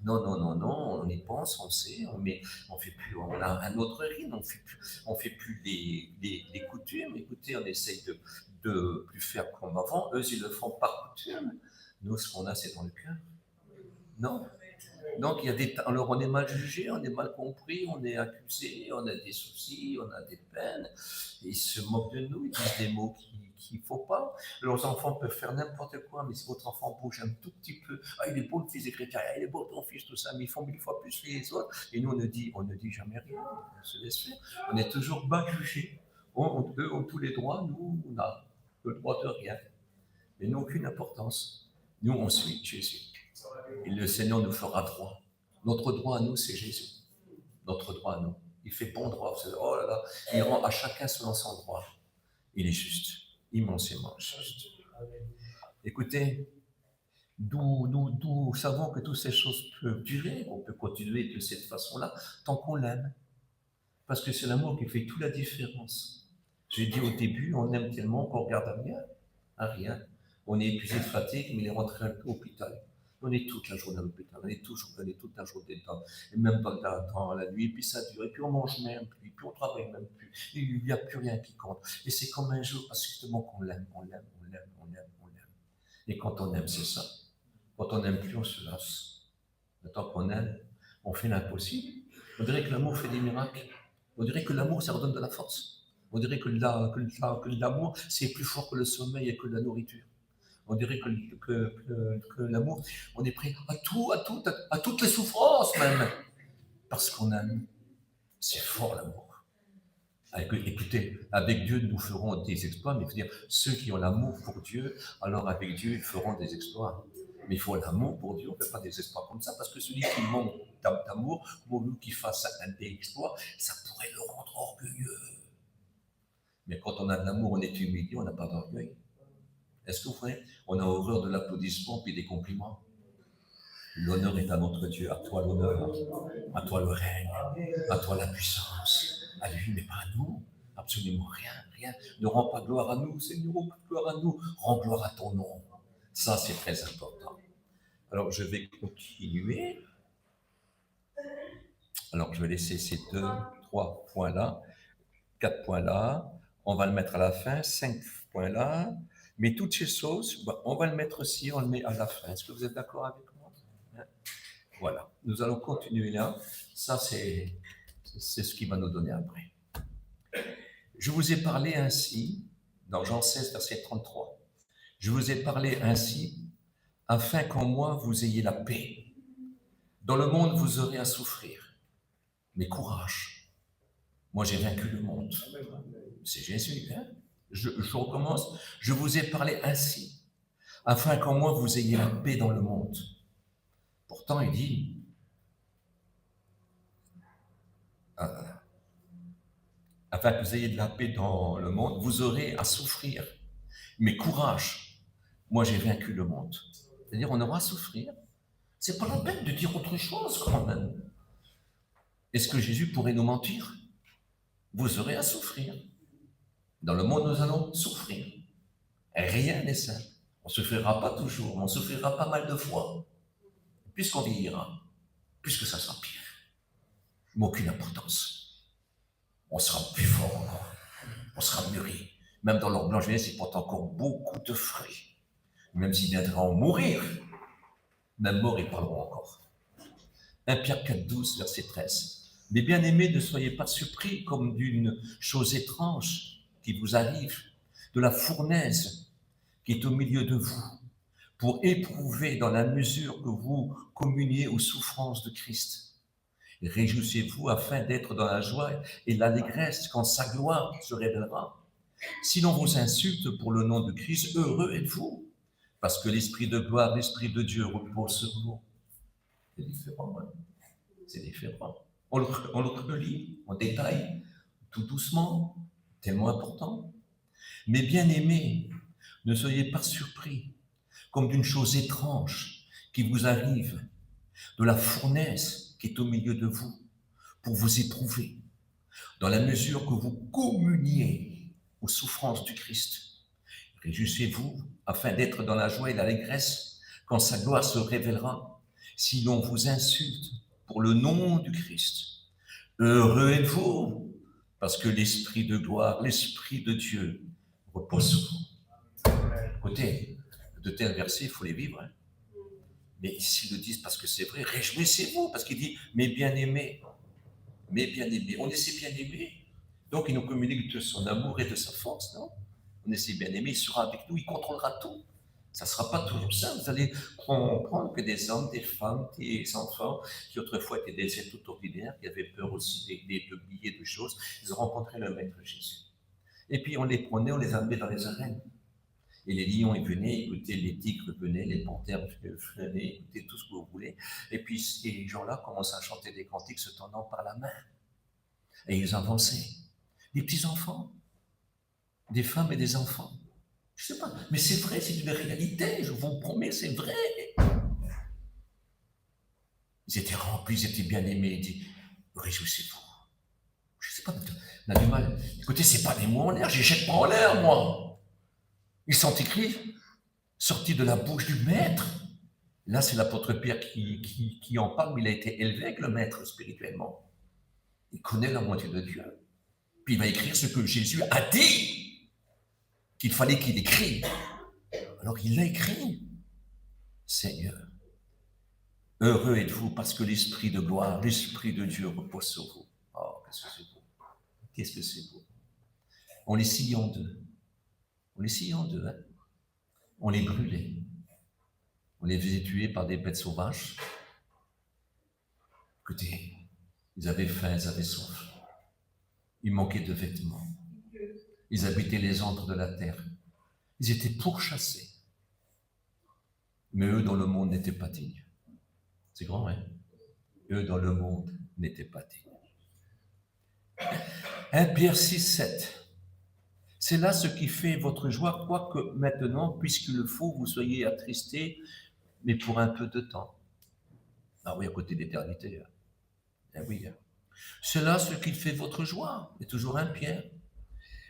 Non, on y pense, on sait, on fait plus, on a un autre rythme, on fait plus les coutumes. Écoutez, on essaye de plus faire comme avant. Eux, ils le font par coutume. Nous, ce qu'on a, c'est dans le cœur. Non. Donc, alors on est mal jugé, on est mal compris, on est accusé, on a des soucis, on a des peines. Et ils se moquent de nous, ils disent des mots qu'il ne faut pas. Leurs enfants peuvent faire n'importe quoi, mais si votre enfant bouge un tout petit peu, il est beau le fils des chrétiens, il est beau ton fils, tout ça, mais ils font 1000 fois plus les autres. Et nous, on ne dit jamais rien, on se laisse faire. On est toujours bas jugés. Eux ont tous les droits, nous, on a. le droit de rien. Mais n'ont aucune importance. Nous, on suit Jésus. Et le Seigneur nous fera droit. Notre droit à nous, c'est Jésus. Notre droit à nous. Il fait bon droit. Oh là là, il rend à chacun selon son droit. Il est juste, immensément juste. Écoutez, nous savons que toutes ces choses peuvent durer, on peut continuer de cette façon-là, tant qu'on l'aime. Parce que c'est l'amour qui fait toute la différence. J'ai dit au début, on aime tellement qu'on regarde à rien. À rien. On est épuisé de fatigue, mais il est rentré un peu à l'hôpital. On est toute la journée à l'hôpital, on est toute la journée dedans, et même dans la nuit, puis ça dure, et puis on mange même plus, puis on travaille même plus, il n'y a plus rien qui compte. Et c'est comme un jour, parce que justement qu'on l'aime, on l'aime, on l'aime, on l'aime, on l'aime. Et quand on aime, c'est ça. Quand on n'aime plus, on se lasse. Le temps qu'on aime, on fait l'impossible. On dirait que l'amour fait des miracles. On dirait que l'amour, ça redonne de la force. On dirait que l'amour, c'est plus fort que le sommeil et que la nourriture. On dirait que l'amour, on est prêt à toutes les souffrances même, parce qu'on aime. C'est fort l'amour. Écoutez, avec Dieu, nous ferons des exploits, mais il faut dire, ceux qui ont l'amour pour Dieu, alors avec Dieu, ils feront des exploits. Mais il faut l'amour pour Dieu, on ne fait pas des exploits comme ça, parce que celui qui manque d'amour, pour lui qui fasse un exploit, ça pourrait le rendre orgueilleux. Mais quand on a de l'amour, on est humilié, on n'a pas d'orgueil. Est-ce que vous voyez, on a horreur de l'applaudissement puis des compliments? L'honneur est à notre Dieu, à toi l'honneur, à toi le règne, à toi la puissance, à lui, mais pas à nous, absolument rien, rien. Ne rends pas gloire à nous, Seigneur, gloire à nous, rends gloire à ton nom. Ça, c'est très important. Alors, je vais continuer. Alors, je vais laisser ces 2, 3 points-là, 4 points-là. On va le mettre à la fin, 5 points-là. Mais toutes ces choses, on va le mettre aussi, on le met à la fin. Est-ce que vous êtes d'accord avec moi? Voilà. Nous allons continuer là. Ça, c'est ce qui va nous donner après. Je vous ai parlé ainsi, dans Jean 16, verset 33. Je vous ai parlé ainsi, afin qu'en moi vous ayez la paix. Dans le monde, vous aurez à souffrir. Mais courage. Moi, j'ai vaincu le monde. C'est Jésus, hein? Je recommence. Je vous ai parlé ainsi, afin qu'en moi vous ayez la paix dans le monde. Pourtant, il dit, afin que vous ayez de la paix dans le monde, vous aurez à souffrir. Mais courage, moi j'ai vaincu le monde. C'est-à-dire, on aura à souffrir. C'est pas la peine de dire autre chose quand même. Est-ce que Jésus pourrait nous mentir? Vous aurez à souffrir. Dans le monde, nous allons souffrir. Rien n'est simple. On ne souffrira pas toujours, mais on souffrira pas mal de fois. Puisqu'on vieillira, puisque ça sera pire. Mais aucune importance. On sera plus fort encore. On sera mûri. Même dans leur blanche jeunesse, ils portent encore beaucoup de fruits. Même s'ils viendront mourir, même morts, ils parleront encore. 1 Pierre 4, 12, verset 13. Mais bien aimés, ne soyez pas surpris comme d'une chose étrange qui vous arrive, de la fournaise qui est au milieu de vous, pour éprouver dans la mesure que vous communiez aux souffrances de Christ. Et réjouissez-vous afin d'être dans la joie et l'allégresse quand sa gloire se révélera. Si l'on vous insulte pour le nom de Christ, heureux êtes-vous, parce que l'Esprit de gloire, l'Esprit de Dieu repose sur vous. C'est différent, hein? C'est différent. On le relit en détail, tout doucement, tellement important. Mais bien aimés, ne soyez pas surpris comme d'une chose étrange qui vous arrive, de la fournaise qui est au milieu de vous, pour vous éprouver, dans la mesure que vous communiez aux souffrances du Christ. Réjouissez-vous afin d'être dans la joie et l'allégresse quand sa gloire se révélera. Si l'on vous insulte pour le nom du Christ, heureux êtes-vous, parce que l'Esprit de gloire, l'Esprit de Dieu repose sur vous. Écoutez, de tels versets, il faut les vivre. Hein. Mais ici, ils le disent parce que c'est vrai, réjouissez-vous, parce qu'il dit, mais bien-aimés, on est ses bien-aimés. Donc, il nous communique de son amour et de sa force, non? On est ses bien-aimés, il sera avec nous, il contrôlera tout. Ça ne sera pas toujours ça. Vous allez comprendre que des hommes, des femmes, des enfants qui autrefois étaient des êtres tout ordinaires, qui avaient peur aussi d'oublier de choses, ils ont rencontré le Maître Jésus. Et puis on les prenait, on les amenait dans les arènes. Et les lions, ils venaient, écoutez, les tigres venaient, les panthères venaient, écoutez tout ce que vous voulez. Et puis, ces gens-là commençaient à chanter des cantiques se tendant par la main. Et ils avançaient. Des petits-enfants, des femmes et des enfants. Je ne sais pas, mais c'est vrai, c'est une réalité, je vous promets, c'est vrai. Ils étaient remplis, ils étaient bien aimés. Ils disaient, réjouissez-vous. Je ne sais pas, on a du mal. Écoutez, c'est pas des mots en l'air, je les jette pas en l'air, moi. Ils sont écrits, sortis de la bouche du maître. Là, c'est l'apôtre Pierre qui en parle, mais il a été élevé avec le maître spirituellement. Il connaît la moitié de Dieu. Puis il va écrire ce que Jésus a dit qu'il fallait qu'il écrive. Alors il l'a écrit. Seigneur, heureux êtes-vous parce que l'Esprit de gloire, l'Esprit de Dieu repose sur vous. Oh, qu'est-ce que c'est beau. Qu'est-ce que c'est beau. On les scie en deux. On les scie en deux. Hein? On les brûlait. On les faisait tuer par des bêtes sauvages. Écoutez, ils avaient faim, ils avaient soif. Ils manquaient de vêtements. Ils habitaient les antres de la terre. Ils étaient pourchassés. Mais eux, dans le monde, n'étaient pas dignes. C'est grand, hein? Eux, dans le monde, n'étaient pas dignes. 1 Pierre 6, 7. C'est là ce qui fait votre joie, quoique maintenant, puisqu'il le faut, vous soyez attristés, mais pour un peu de temps. Ah oui, à côté d'éternité. Eh oui. C'est là ce qui fait votre joie. C'est toujours 1 Pierre.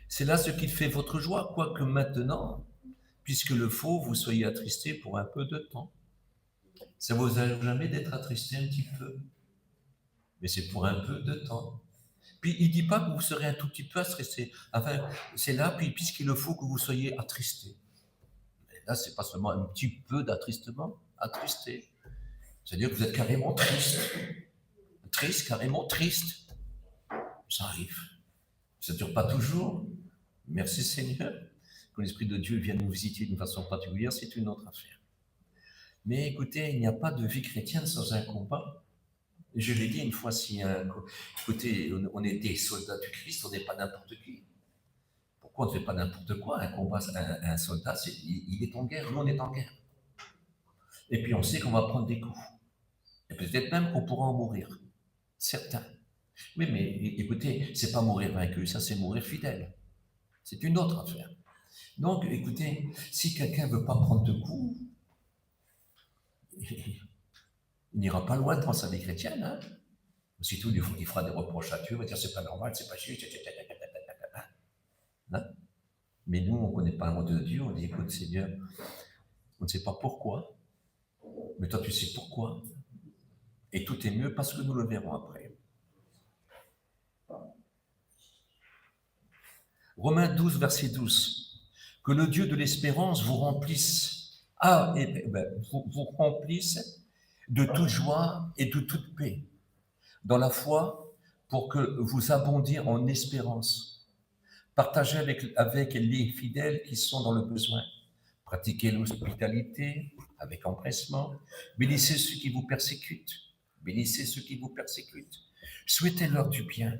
C'est là ce qui fait votre joie, quoique maintenant, puisque le faut, vous soyez attristés pour un peu de temps. Ça vous arrive jamais d'être attristé un petit peu, mais c'est pour un peu de temps. Puis il ne dit pas que vous serez un tout petit peu attristé. Enfin, c'est là, puis puisqu'il le faut que vous soyez attristé. Là, c'est pas seulement un petit peu d'attristement, attristé. C'est-à-dire que vous êtes carrément triste. Triste, carrément triste. Ça arrive. Ça ne dure pas toujours. Merci Seigneur. Que l'Esprit de Dieu vienne nous visiter d'une façon particulière, c'est une autre affaire. Mais écoutez, il n'y a pas de vie chrétienne sans un combat. Je l'ai dit une fois, écoutez, on est des soldats du Christ, on n'est pas n'importe qui. Pourquoi on ne fait pas n'importe quoi? Un combat, un soldat, il est en guerre, nous on est en guerre. Et puis on sait qu'on va prendre des coups. Et peut-être même qu'on pourra en mourir. Certains. Oui, mais écoutez, c'est pas mourir vaincu, ça c'est mourir fidèle. C'est une autre affaire. Donc, écoutez, si quelqu'un ne veut pas prendre de coups, il n'ira pas loin dans sa vie chrétienne. Hein? Aussitôt, il fera des reproches à Dieu, il va dire c'est pas normal, c'est pas juste. Hein? Mais nous, on ne connaît pas le mot de Dieu, on dit écoute, Seigneur, on ne sait pas pourquoi, mais toi, tu sais pourquoi. Et tout est mieux parce que nous le verrons après. Romains 12, verset 12. Que le Dieu de l'espérance vous remplisse, vous remplisse de toute joie et de toute paix dans la foi pour que vous abondiez en espérance. Partagez avec les fidèles qui sont dans le besoin. Pratiquez l'hospitalité avec empressement. Bénissez ceux qui vous persécutent. Bénissez ceux qui vous persécutent. Souhaitez-leur du bien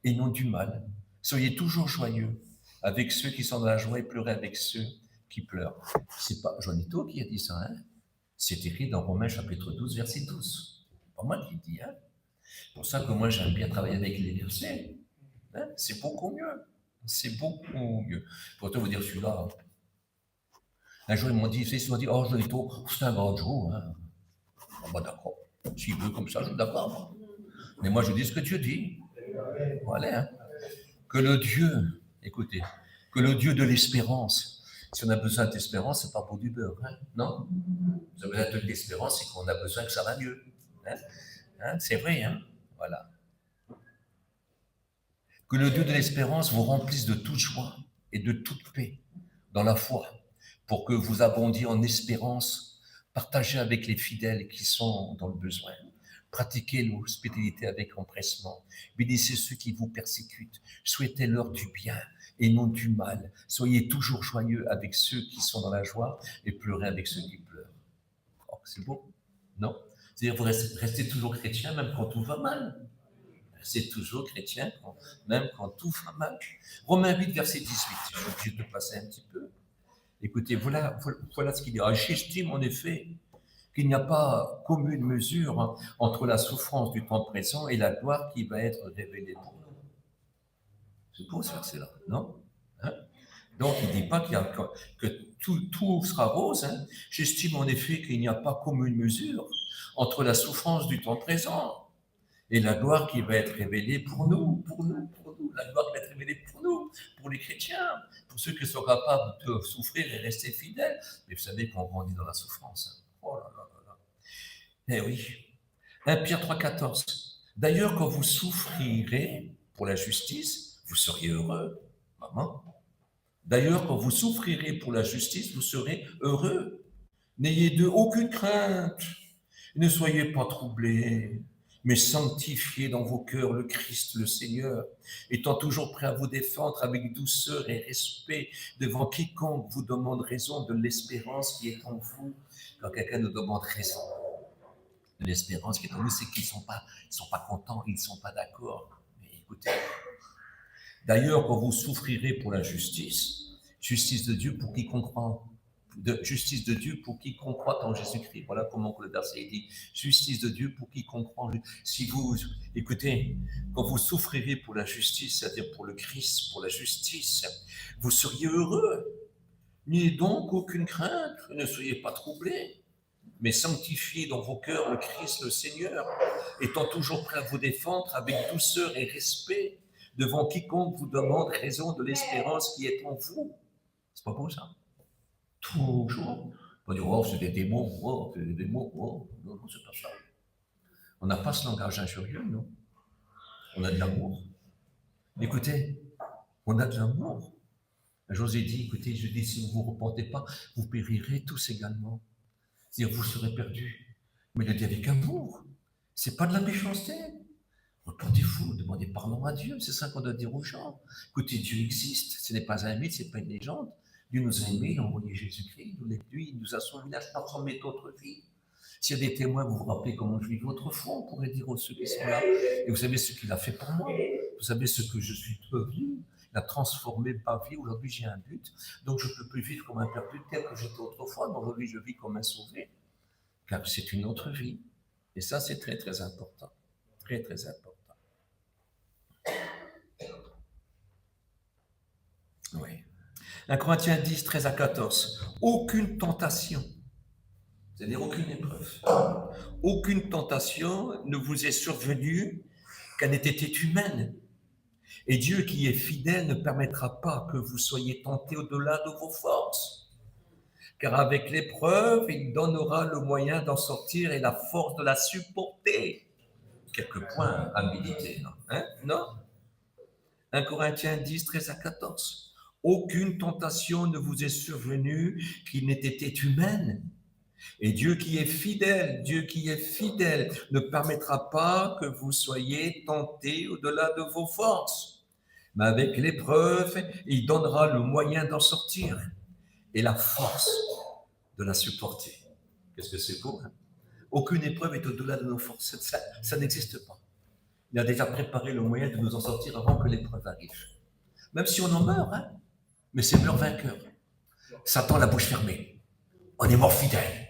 et non du mal. Soyez toujours joyeux avec ceux qui sont dans la joie et pleurez avec ceux qui pleurent. C'est pas Jonito qui a dit ça, hein? C'est écrit dans Romains chapitre 12, verset 12. C'est pas moi qui le dis, hein? C'est pour ça que moi j'aime bien travailler avec les versets. Hein? C'est beaucoup mieux. C'est beaucoup mieux. Pour te vous dire celui-là. Un jour ils m'ont dit, oh Jonito, c'est un grand jour. Hein? Oh, bah, d'accord. S'il veut comme ça, je suis d'accord. Mais moi je dis ce que Dieu dit. Voilà. Hein? Que le Dieu, écoutez, que le Dieu de l'espérance, si on a besoin d'espérance, c'est pas pour du beurre, hein? Non? Si on a besoin de l'espérance, c'est qu'on a besoin que ça va mieux. Hein? Hein? C'est vrai, hein? Voilà. Que le Dieu de l'espérance vous remplisse de toute joie et de toute paix dans la foi, pour que vous abondiez en espérance, partagez avec les fidèles qui sont dans le besoin. Pratiquez l'hospitalité avec empressement. Bénissez ceux qui vous persécutent. Souhaitez-leur du bien et non du mal. Soyez toujours joyeux avec ceux qui sont dans la joie et pleurez avec ceux qui pleurent. Oh, c'est beau, non? C'est-à-dire vous restez toujours chrétien même quand tout va mal. Restez toujours chrétien même quand tout va mal. Romains 8, verset 18. Je suis obligé de passer un petit peu. Écoutez, voilà ce qu'il dit. Ah, j'estime en effet qu'il n'y a pas commune mesure entre la souffrance du temps présent et la gloire qui va être révélée pour nous. C'est beau ce verset-là, non? Hein? Donc, il ne dit pas que tout sera rose. Hein. J'estime en effet qu'il n'y a pas commune mesure entre la souffrance du temps présent et la gloire qui va être révélée pour nous. La gloire qui va être révélée pour nous, pour les chrétiens, pour ceux qui sont capables de souffrir et rester fidèles. Mais vous savez qu'on grandit dans la souffrance. Hein. Oh là là là là. Eh oui. 1 Pierre 3,14. D'ailleurs, quand vous souffrirez pour la justice, vous seriez heureux. Maman. D'ailleurs, quand vous souffrirez pour la justice, vous serez heureux. N'ayez d'eux aucune crainte. Ne soyez pas troublés, mais sanctifiez dans vos cœurs le Christ, le Seigneur, étant toujours prêt à vous défendre avec douceur et respect devant quiconque vous demande raison de l'espérance qui est en vous. Quand quelqu'un nous demande raison de l'espérance qui est en nous, c'est qu'ils ne sont pas contents, ils ne sont pas d'accord. Mais écoutez, d'ailleurs, quand vous souffrirez pour la justice de Dieu pour quiconque croit, justice de Dieu pour quiconque croit en Jésus-Christ. Voilà comment le verset dit. Justice de Dieu pour quiconque croit en Jésus. Si vous, écoutez, quand vous souffrirez pour la justice, c'est-à-dire pour le Christ, pour la justice, vous seriez heureux. N'ayez donc aucune crainte, ne soyez pas troublés, mais sanctifiez dans vos cœurs le Christ, le Seigneur, étant toujours prêt à vous défendre avec douceur et respect devant quiconque vous demande raison de l'espérance qui est en vous. C'est pas beau ça? Toujours. On dit, oh, c'est des démons, oh, c'est des démons, oh. Non, c'est pas ça. On n'a pas ce langage injurieux, non? On a de l'amour. Écoutez, on a de l'amour. José dit, écoutez, je dis, si vous ne vous repentez pas, vous périrez tous également. C'est-à-dire, vous serez perdus. Mais il a dit avec amour. C'est pas de la méchanceté. Repentez-vous, demandez pardon à Dieu. C'est ça qu'on doit dire aux gens. Écoutez, Dieu existe. Ce n'est pas un mythe, ce n'est pas une légende. Dieu nous a aimés, il a envoyé Jésus-Christ, il nous a sauvés, il a transformé notre vie. S'il y a des témoins, vous vous rappelez comment je vivais autrefois, on pourrait dire aux ceux qui sont là. Et vous savez ce qu'il a fait pour moi. Vous savez ce que je suis devenu. Il a transformé ma vie. Aujourd'hui, j'ai un but. Donc, je ne peux plus vivre comme un perdu tel que j'étais autrefois. Mais aujourd'hui, je vis comme un sauvé. Car c'est une autre vie. Et ça, c'est très, très important. Très, très important. Oui. 1 Corinthiens 10, 13 à 14. Aucune tentation, c'est-à-dire aucune épreuve, aucune tentation ne vous est survenue qu'elle n'ait été humaine. Et Dieu qui est fidèle ne permettra pas que vous soyez tentés au-delà de vos forces. Car avec l'épreuve, il donnera le moyen d'en sortir et la force de la supporter. Quelques points à méditer, hein? Non? 1 Corinthiens 10, 13 à 14. Aucune tentation ne vous est survenue qui n'ait été humaine. Et Dieu qui est fidèle, ne permettra pas que vous soyez tentés au-delà de vos forces. Mais avec l'épreuve, il donnera le moyen d'en sortir et la force de la supporter. Qu'est-ce que c'est beau, hein? Aucune épreuve est au-delà de nos forces. Ça n'existe pas. Il a déjà préparé le moyen de nous en sortir avant que l'épreuve arrive. Même si on en meurt, hein? Mais c'est leur vainqueur. Satan la bouche fermée. On est mort fidèle.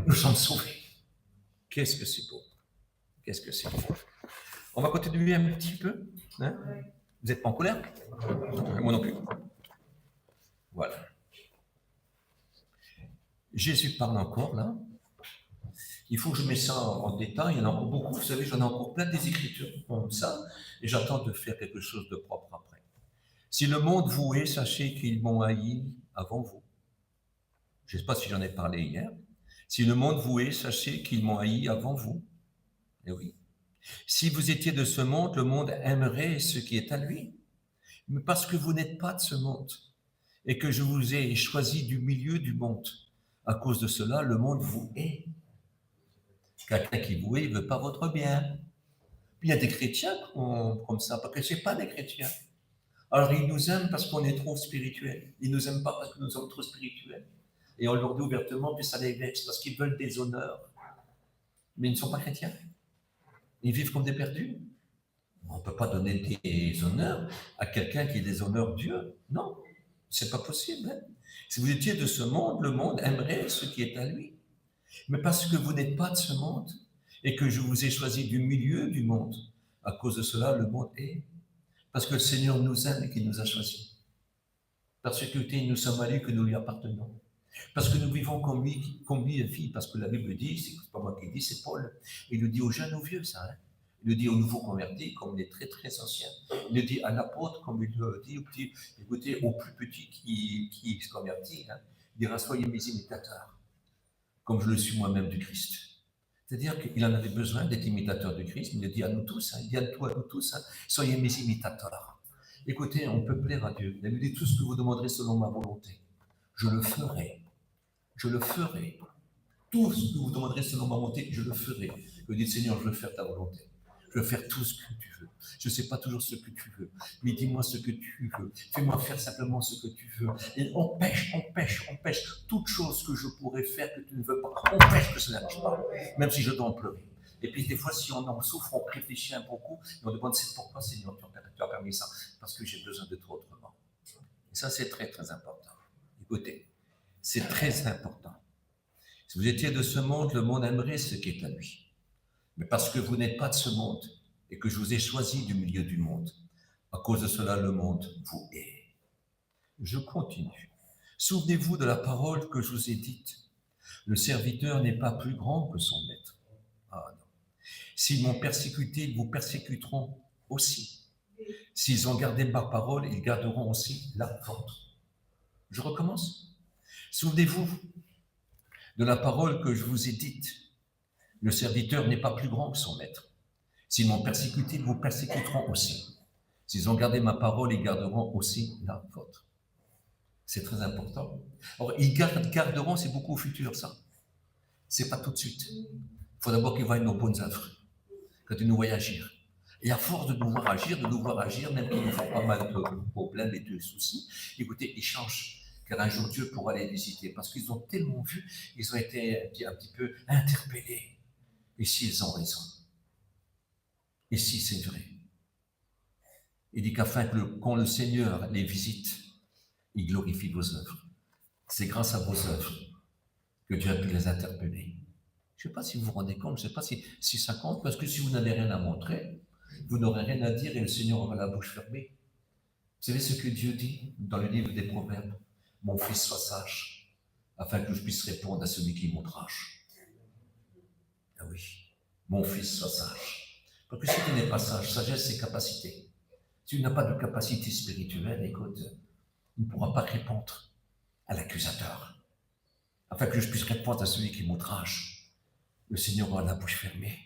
Nous sommes sauvés. Qu'est-ce que c'est beau. Qu'est-ce que c'est beau. On va continuer un petit peu. Hein? Vous n'êtes pas en colère? Moi non plus. Voilà. Jésus parle encore là. Il faut que je mette ça en détail. Il y en a encore beaucoup. Vous savez, j'en ai encore plein des écritures comme ça. Et j'attends de faire quelque chose de propre après. Si le monde vous hait, sachez qu'ils m'ont haï avant vous. Je ne sais pas si j'en ai parlé hier. Si le monde vous hait, sachez qu'ils m'ont haï avant vous. Eh oui. Si vous étiez de ce monde, le monde aimerait ce qui est à lui. Mais parce que vous n'êtes pas de ce monde et que je vous ai choisi du milieu du monde, à cause de cela, le monde vous hait. Quelqu'un qui vous hait, il ne veut pas votre bien. Puis il y a des chrétiens comme ça, parce que ce n'est pas des chrétiens. Alors, ils nous aiment parce qu'on est trop spirituels. Ils ne nous aiment pas parce que nous sommes trop spirituels. Et on leur dit ouvertement, puis ça les vexe, parce qu'ils veulent des honneurs. Mais ils ne sont pas chrétiens. Ils vivent comme des perdus. On ne peut pas donner des honneurs à quelqu'un qui déshonore Dieu. Non, C'est pas possible. Hein? Si vous étiez de ce monde, le monde aimerait ce qui est à lui. Mais parce que vous n'êtes pas de ce monde et que je vous ai choisi du milieu du monde, à cause de cela, le monde est. Parce que le Seigneur nous aime et qu'il nous a choisis. Parce que nous sommes à lui que nous lui appartenons. Parce que nous vivons comme lui vit. Parce que la Bible dit, c'est pas moi qui dis, c'est Paul. Il le dit aux jeunes, aux vieux, ça. Hein? Il le dit aux nouveaux convertis, comme les très très anciens. Il le dit à l'apôtre, comme il le dit aux petits, écoutez, aux plus petits qui se convertit. Hein? Il dira, soyez mes imitateurs, comme je le suis moi-même du Christ. C'est-à-dire qu'il en avait besoin d'être imitateur du Christ, mais il le dit à nous tous, hein, il dit à toi, à nous tous, hein, soyez mes imitateurs. Écoutez, on peut plaire à Dieu. Il lui dit, tout ce que vous demanderez selon ma volonté, je le ferai. Je le ferai. Tout ce que vous demanderez selon ma volonté, je le ferai. Je dis, Seigneur, je veux faire ta volonté. Je veux faire tout ce que tu veux. Je ne sais pas toujours ce que tu veux, mais dis-moi ce que tu veux. Fais-moi faire simplement ce que tu veux. Et empêche toute chose que je pourrais faire que tu ne veux pas. Empêche que cela n'arrive pas, même si je dois en pleurer. Et puis des fois, si on en souffre, on réfléchit beaucoup et on demande, c'est pourquoi, Seigneur, tu as permis ça? Parce que j'ai besoin de toi autrement. Et ça, c'est très, très important. Écoutez, c'est très important. Si vous étiez de ce monde, le monde aimerait ce qui est à lui. Mais parce que vous n'êtes pas de ce monde et que je vous ai choisi du milieu du monde, à cause de cela, le monde vous hait. Je continue. Souvenez-vous de la parole que je vous ai dite. Le serviteur n'est pas plus grand que son maître. Ah non. S'ils m'ont persécuté, ils vous persécuteront aussi. S'ils ont gardé ma parole, ils garderont aussi la vôtre. Je recommence. Souvenez-vous de la parole que je vous ai dite. Le serviteur n'est pas plus grand que son maître. S'ils m'ont persécuté, ils vous persécuteront aussi. S'ils ont gardé ma parole, ils garderont aussi la vôtre. C'est très important. Or, ils garderont, c'est beaucoup au futur, ça. C'est pas tout de suite. Il faut d'abord qu'ils voient nos bonnes œuvres, quand ils nous voient agir. Et à force de nous voir agir, même qu'ils nous font pas mal de problèmes et de soucis, écoutez, ils changent. Car un jour, Dieu pourra les visiter, parce qu'ils ont tellement vu, ils ont été un petit peu interpellés. Et s'ils ont raison? Et si c'est vrai? Il dit qu'afin que quand le Seigneur les visite, il glorifie vos œuvres. C'est grâce à vos œuvres que Dieu a pu les interpeller. Je ne sais pas si vous vous rendez compte, je ne sais pas si ça compte, parce que si vous n'avez rien à montrer, vous n'aurez rien à dire et le Seigneur aura la bouche fermée. Vous savez ce que Dieu dit dans le livre des Proverbes? Mon fils, sois sage, afin que je puisse répondre à celui qui m'outrage. Ah oui, mon fils, sois sage. Parce que si tu n'es pas sage, sagesse, c'est capacité. Si tu n'as pas de capacité spirituelle, écoute, il ne pourra pas répondre à l'accusateur. Afin que je puisse répondre à celui qui m'outrage, le Seigneur aura la bouche fermée.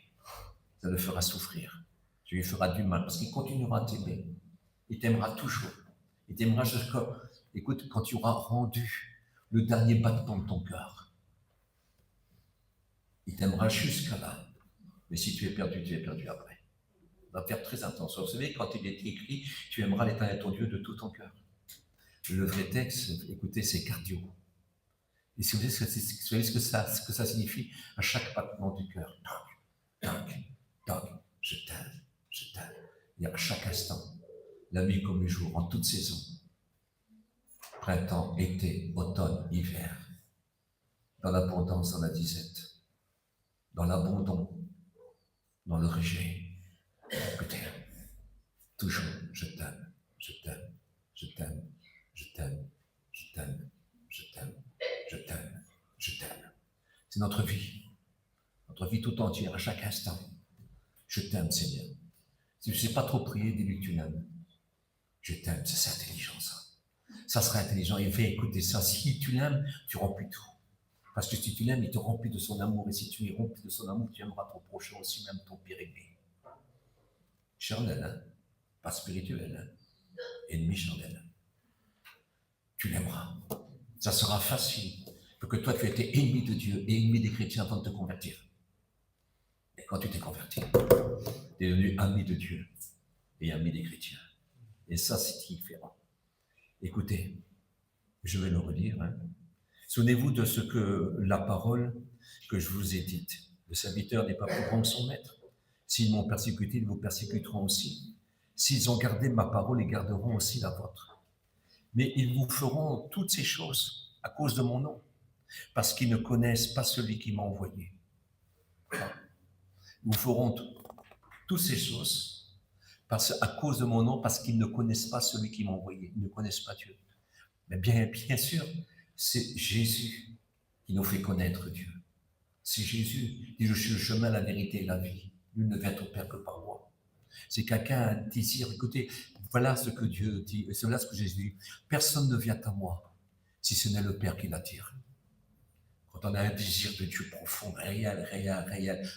Ça le fera souffrir. Tu lui feras du mal, parce qu'il continuera à t'aimer. Il t'aimera toujours. Il t'aimera jusqu'à, écoute, quand tu auras rendu le dernier battement de ton cœur. Il t'aimera jusqu'à là. Mais si tu es perdu après. On va faire très attention. Vous savez, quand il est écrit, tu aimeras l'Éternel ton Dieu de tout ton cœur. Le vrai texte, écoutez, c'est cardio. Et si vous savez ce que ça signifie à chaque battement du cœur. Toc, je t'aime. Et à chaque instant, la nuit comme le jour, en toute saison. Printemps, été, automne, hiver. Dans l'abondance, dans la disette. Dans l'abandon, dans le rejet. Écoutez, toujours, je t'aime. C'est notre vie tout entière, à chaque instant. Je t'aime, Seigneur. Si je ne sais pas trop prier, dis-lui que tu l'aimes. Je t'aime, c'est intelligent ça. Ça sera intelligent. Et va écouter ça. Si tu l'aimes, tu remplis tout. Parce que si tu l'aimes, il te remplit de son amour. Et si tu es rempli de son amour, tu aimeras ton prochain aussi, même ton pire ennemi. Charnel, hein? Pas spirituel, hein? Ennemi charnel. Tu l'aimeras. Ça sera facile. Parce que toi, tu étais ennemi de Dieu et ennemi des chrétiens avant de te convertir. Et quand tu t'es converti, tu es devenu ami de Dieu et ami des chrétiens. Et ça, c'est différent. Écoutez, je vais le relire. Hein. Souvenez-vous de ce que la parole que je vous ai dite. Le serviteur n'est pas plus grand que son maître. S'ils m'ont persécuté, ils vous persécuteront aussi. S'ils ont gardé ma parole, ils garderont aussi la vôtre. Mais ils vous feront toutes ces choses à cause de mon nom, parce qu'ils ne connaissent pas celui qui m'a envoyé. Ils vous feront toutes ces choses à cause de mon nom, parce qu'ils ne connaissent pas celui qui m'a envoyé. Ils ne connaissent pas Dieu. Mais bien sûr, c'est Jésus qui nous fait connaître Dieu. C'est Jésus qui dit, je suis le chemin, la vérité et la vie. Nul ne vient au Père que par moi. C'est quelqu'un a un désir. Écoutez, voilà ce que Dieu dit, et voilà ce que Jésus dit. Personne ne vient à moi si ce n'est le Père qui l'attire. Quand on a un désir de Dieu profond, réel,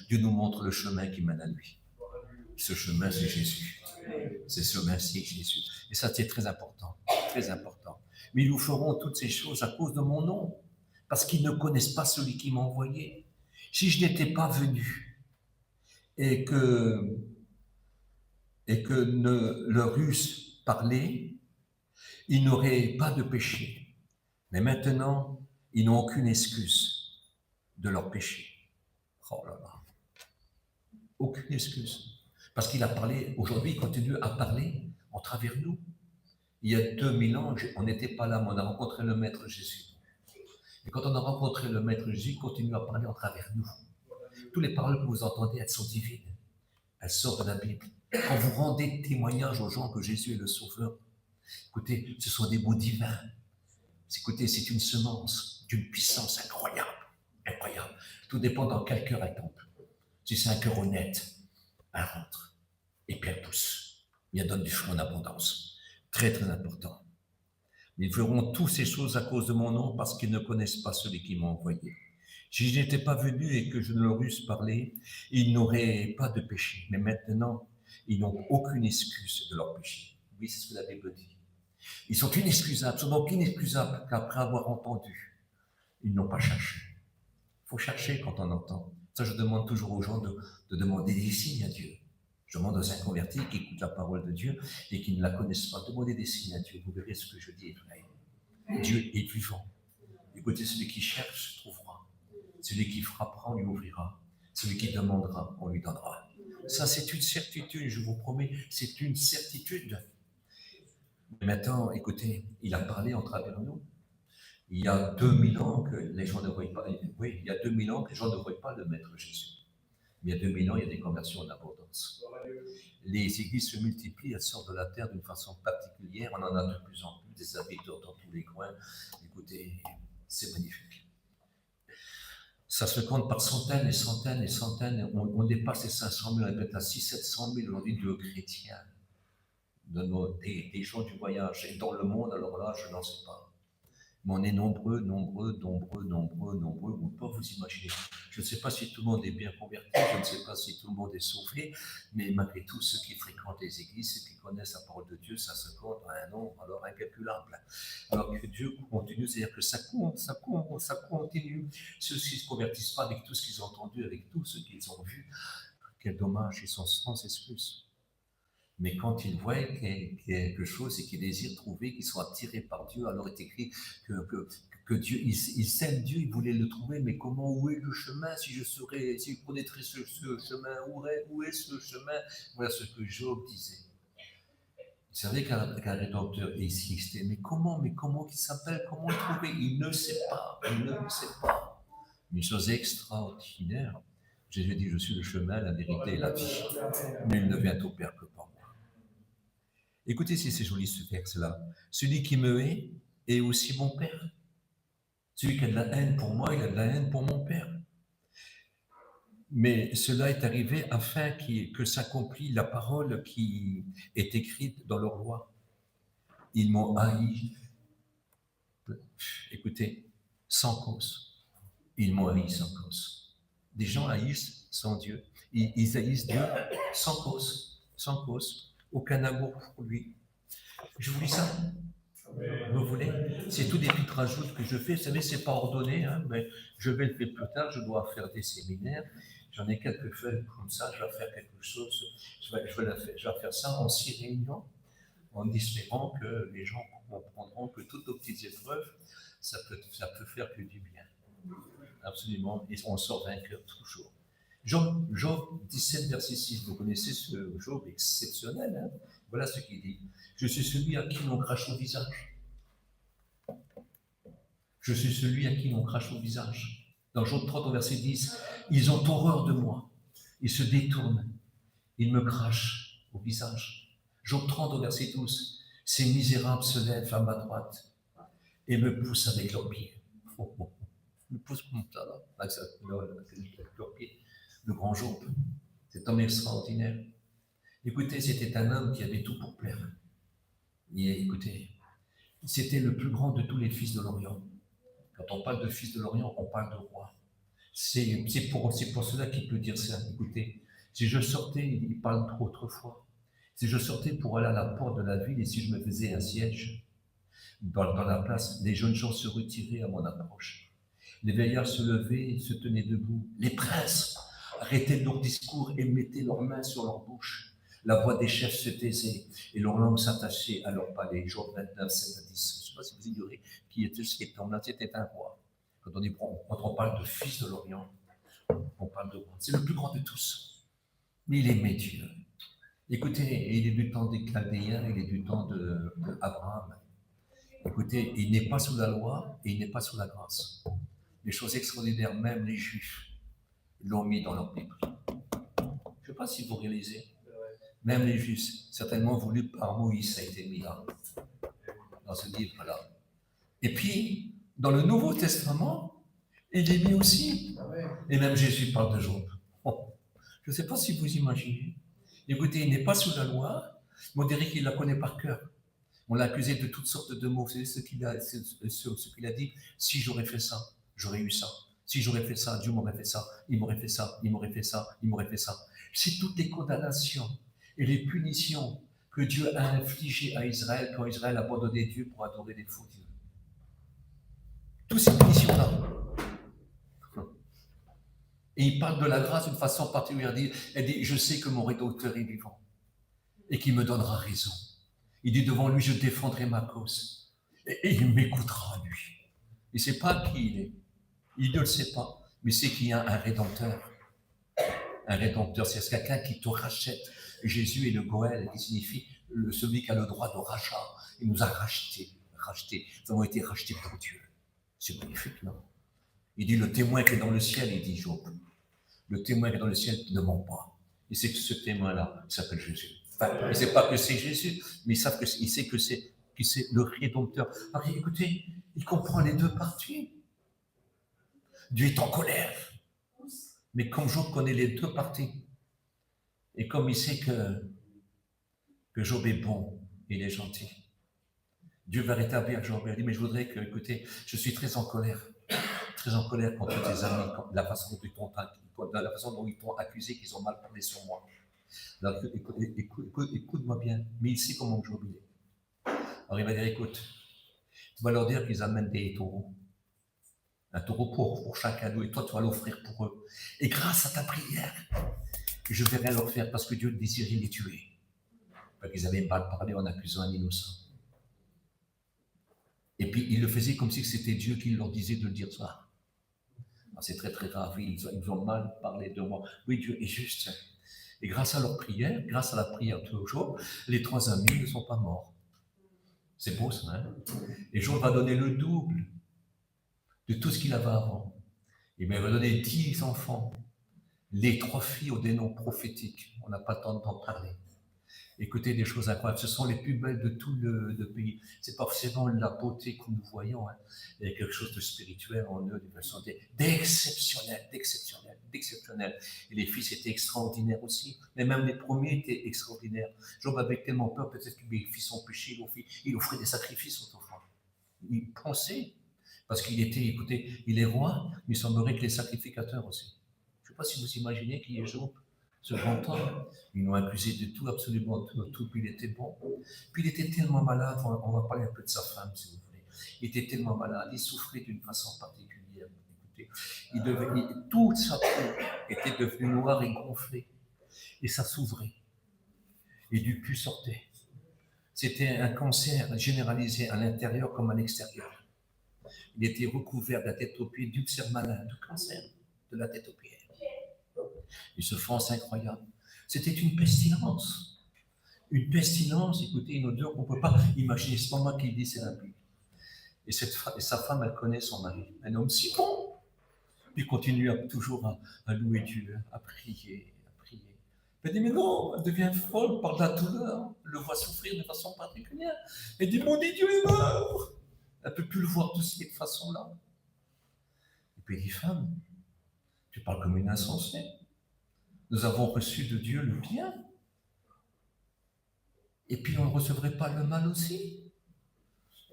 Dieu nous montre le chemin qui mène à lui. Ce chemin, c'est Jésus. Ce chemin, c'est Jésus. Et ça, c'est très important, très important. Mais ils vous feront toutes ces choses à cause de mon nom, parce qu'ils ne connaissent pas celui qui m'a envoyé. Si je n'étais pas venu et que ne leur eussent parlé, ils n'auraient pas de péché. Mais maintenant, ils n'ont aucune excuse de leur péché. Oh là là. Aucune excuse. Parce qu'il a parlé, aujourd'hui, il continue à parler en travers nous. Il y a 2000 ans, on n'était pas là, mais on a rencontré le Maître Jésus. Et quand on a rencontré le Maître Jésus, il continue à parler en travers nous. Toutes les paroles que vous entendez, elles sont divines. Elles sortent de la Bible. Quand vous rendez témoignage aux gens que Jésus est le Sauveur, écoutez, ce sont des mots divins. Écoutez, c'est une semence d'une puissance incroyable. Incroyable. Tout dépend dans quel cœur elle tombe. Si c'est un cœur honnête, elle rentre. Et puis elle pousse. Il donne du fruit en abondance. Très, très important. Ils feront toutes ces choses à cause de mon nom parce qu'ils ne connaissent pas celui qui m'a envoyé. Si je n'étais pas venu et que je ne leur eusse parlé, ils n'auraient pas de péché. Mais maintenant, ils n'ont aucune excuse de leur péché. Oui, c'est ce que la Bible dit. Ils sont inexcusables, ils sont donc inexcusables qu'après avoir entendu, ils n'ont pas cherché. Il faut chercher quand on entend. Ça, je demande toujours aux gens de demander des signes à Dieu. Je demande aux inconvertis qui écoutent la parole de Dieu et qui ne la connaissent pas, demandez des signes à Dieu. Vous verrez ce que je dis est vrai. Dieu est vivant. Écoutez, celui qui cherche trouvera. Celui qui frappera, on lui ouvrira. Celui qui demandera, on lui donnera. Ça, c'est une certitude, je vous promets, c'est une certitude. Mais maintenant, écoutez, il a parlé en travers nous. Il y a 2000 ans que les gens ne voyaient pas, oui, il y a 2000 ans que les gens ne voyaient pas le Maître Jésus. Mais il y a 2000 ans, il y a des conversions en abondance. Les églises se multiplient, elles sortent de la terre d'une façon particulière. On en a de plus en plus, des habitants dans tous les coins. Écoutez, c'est magnifique. Ça se compte par centaines et centaines et centaines. On dépasse les 500 000, on est peut-être à 600 000, 700 000 aujourd'hui de chrétiens, des gens du voyage. Et dans le monde, alors là, je n'en sais pas. Mais on est nombreux, vous ne pouvez pas vous imaginer. Je ne sais pas si tout le monde est bien converti, je ne sais pas si tout le monde est sauvé, mais malgré tout, ceux qui fréquentent les églises, ceux qui connaissent la parole de Dieu, ça se compte à un nombre alors incalculable. Alors que Dieu continue, c'est-à-dire que ça continue. Ceux qui ne se convertissent pas avec tout ce qu'ils ont entendu, avec tout ce qu'ils ont vu, quel dommage, ils sont sans excuse. Mais quand ils voient qu'il y a quelque chose et qu'ils désirent trouver, qu'ils sont attirés par Dieu, alors il est écrit que Dieu, ils s'aiment Dieu, ils voulaient le trouver, mais comment, où est le chemin? Si je connaîtrais ce chemin, où est ce chemin? Voilà ce que Job disait. Vous savez qu'un rédempteur existait, mais comment il s'appelle, comment le trouver? Il ne sait pas. Une chose extraordinaire. Jésus dit, je suis le chemin, la vérité et la vie. Nul ne vient au Père que par moi. Écoutez si c'est joli ce texte-là. Celui qui me hait est aussi mon Père. Celui qui a de la haine pour moi, il a de la haine pour mon Père. Mais cela est arrivé afin que s'accomplisse la parole qui est écrite dans leur loi. Ils m'ont haï. Écoutez, sans cause. Ils m'ont haï sans cause. Des gens haïssent sans Dieu. Ils haïssent Dieu sans cause. Sans cause. Aucun amour pour lui. Je vous lis ça. Vous voulez? C'est tout des petites rajoutes que je fais. Vous savez, c'est pas ordonné, hein, mais je vais le faire plus tard. Je dois faire des séminaires. J'en ai quelques feuilles comme ça. Je vais faire quelque chose. Je vais faire ça en 6 réunions, en espérant que les gens comprendront que toutes nos petites épreuves, ça peut faire que du bien. Absolument. Et on sort vainqueur toujours. Job 17, verset 6, vous connaissez ce Job exceptionnel, hein? Voilà ce qu'il dit. Je suis celui à qui l'on crache au visage. Je suis celui à qui on crache au visage. Dans Job 30, au verset 10, ils ont horreur de moi. Ils se détournent. Ils me crachent au visage. Job 30, au verset 12, ces misérables se lèvent à ma droite et me poussent avec leurs pieds. Me poussent comme ça, là, avec leurs pieds. Le grand Job, cet homme extraordinaire. Écoutez, c'était un homme qui avait tout pour plaire. Et écoutez, c'était le plus grand de tous les fils de l'Orient. Quand on parle de fils de l'Orient, on parle de roi. C'est pour cela qu'il peut dire ça. Écoutez, si je sortais, il parle autrefois, si je sortais pour aller à la porte de la ville et si je me faisais un siège dans la place, les jeunes gens se retiraient à mon approche. Les veillards se levaient et se tenaient debout. Les princes arrêtaient leur discours et mettaient leurs mains sur leur bouche. La voix des chefs se taisait et leur langue s'attachait à leur palais. Job 29, 7 à 10. Je ne sais pas si vous ignorez qui était cet homme-là. C'était un roi. Quand on parle de fils de l'Orient, on parle de roi. C'est le plus grand de tous. Mais il aimait Dieu. Écoutez, il est du temps des Chaldéens, il est du temps d'Abraham. Écoutez, il n'est pas sous la loi et il n'est pas sous la grâce. Les choses extraordinaires, même les Juifs l'ont mis dans leur Bible. Je ne sais pas si vous réalisez. Même les Juifs, certainement voulu par Moïse, ça a été mis là, dans ce livre-là. Et puis, dans le Nouveau Testament, il est mis aussi. Et même Jésus parle de Job. Je ne sais pas si vous imaginez. Écoutez, il n'est pas sous la loi, mais on dirait qu'il la connaît par cœur. On l'a accusé de toutes sortes de mots. Vous savez ce qu'il a dit? Si j'aurais fait ça, j'aurais eu ça. Si j'aurais fait ça, Dieu m'aurait fait ça. Il m'aurait fait ça, il m'aurait fait ça, il m'aurait fait ça. C'est toutes les condamnations et les punitions que Dieu a infligées à Israël quand Israël a abandonné Dieu pour adorer des faux dieux. Toutes ces punitions-là. Et il parle de la grâce d'une façon particulière. Elle dit, je sais que mon Rédempteur est vivant et qu'il me donnera raison. Il dit, devant lui, je défendrai ma cause. Et il m'écoutera, lui. Il ne sait pas qui il est. Il ne le sait pas, mais c'est qu'il y a un Rédempteur. Un Rédempteur, c'est quelqu'un qui te rachète. Jésus est le Goël, qui signifie celui qui a le droit de rachat. Il nous a rachetés. Nous avons été rachetés par Dieu. C'est magnifique, non? Il dit, le témoin qui est dans le ciel, il dit Job. Le témoin qui est dans le ciel ne ment pas. Il sait que ce témoin-là, il s'appelle Jésus. Enfin, il ne sait pas que c'est Jésus, mais il sait que c'est le Rédempteur. Alors écoutez, il comprend les deux parties. Dieu est en colère. Mais comme Job connaît les deux parties, et comme il sait que Job est bon, il est gentil, Dieu va rétablir Job. Il dit, mais je voudrais que, écoutez, je suis très en colère contre tes amis, la façon dont ils t'ont accusé, qu'ils ont mal parlé sur moi. Alors, écoute-moi bien, mais il sait comment Job il est. Alors il va dire, écoute, tu vas leur dire qu'ils amènent des taureaux. Un taureau pour chacun d'eux, et toi tu vas l'offrir pour eux. Et grâce à ta prière, je vais rien leur faire parce que Dieu désirait les tuer. Parce qu'ils avaient mal parlé en accusant un innocent. Et puis il le faisait comme si c'était Dieu qui leur disait de le dire ça. C'est très très grave, ils ont mal parlé de moi. Oui, Dieu est juste. Et grâce à leur prière, grâce à la prière de Job, les 3 amis ne sont pas morts. C'est beau ça, hein? Et Job va donner le double de tout ce qu'il avait avant. Il va donner 10 enfants, les 3 filles aux des noms prophétiques. On n'a pas le temps d'en parler. Écoutez, des choses incroyables. Ce sont les plus belles de tout le pays. Ce n'est pas forcément la beauté que nous voyons. Hein. Il y a quelque chose de spirituel en eux, d'exceptionnel. Et les fils étaient extraordinaires aussi. Mais même les premiers étaient extraordinaires. Job avait tellement peur, peut-être que mes fils ont péché, il offrait des sacrifices autrefois. Il pensait, parce qu'il était, écoutez, il est roi, mais il semblerait qu'il est sacrificateur aussi. Je ne sais pas si vous imaginez qui est Job. Ce grand homme, ils l'ont accusé de tout, absolument tout, puis il était bon. Puis il était tellement malade, on va parler un peu de sa femme, si vous voulez. Il était tellement malade, il souffrait d'une façon particulière. Écoutez, toute sa peau était devenue noire et gonflée, et ça s'ouvrait, et du pus sortait. C'était un cancer généralisé à l'intérieur comme à l'extérieur. Il était recouvert de la tête aux pieds d'ulcère malin, de cancer, de la tête aux pieds. Une souffrance incroyable. C'était une pestilence. Une pestilence, écoutez, une odeur qu'on ne peut pas imaginer. C'est pas moi qui le dis, c'est la Bible. Et sa femme, elle connaît son mari. Un homme si bon. Puis il continue toujours à louer Dieu, à prier, à prier. Elle dit, mais non, elle devient folle par la douleur. Elle le voit souffrir de façon particulière. Elle dit, mon Dieu est mort. Elle ne peut plus le voir de cette façon-là. Et puis il dit, femme, tu parles comme une insensée. Nous avons reçu de Dieu le bien. Et puis on ne recevrait pas le mal aussi.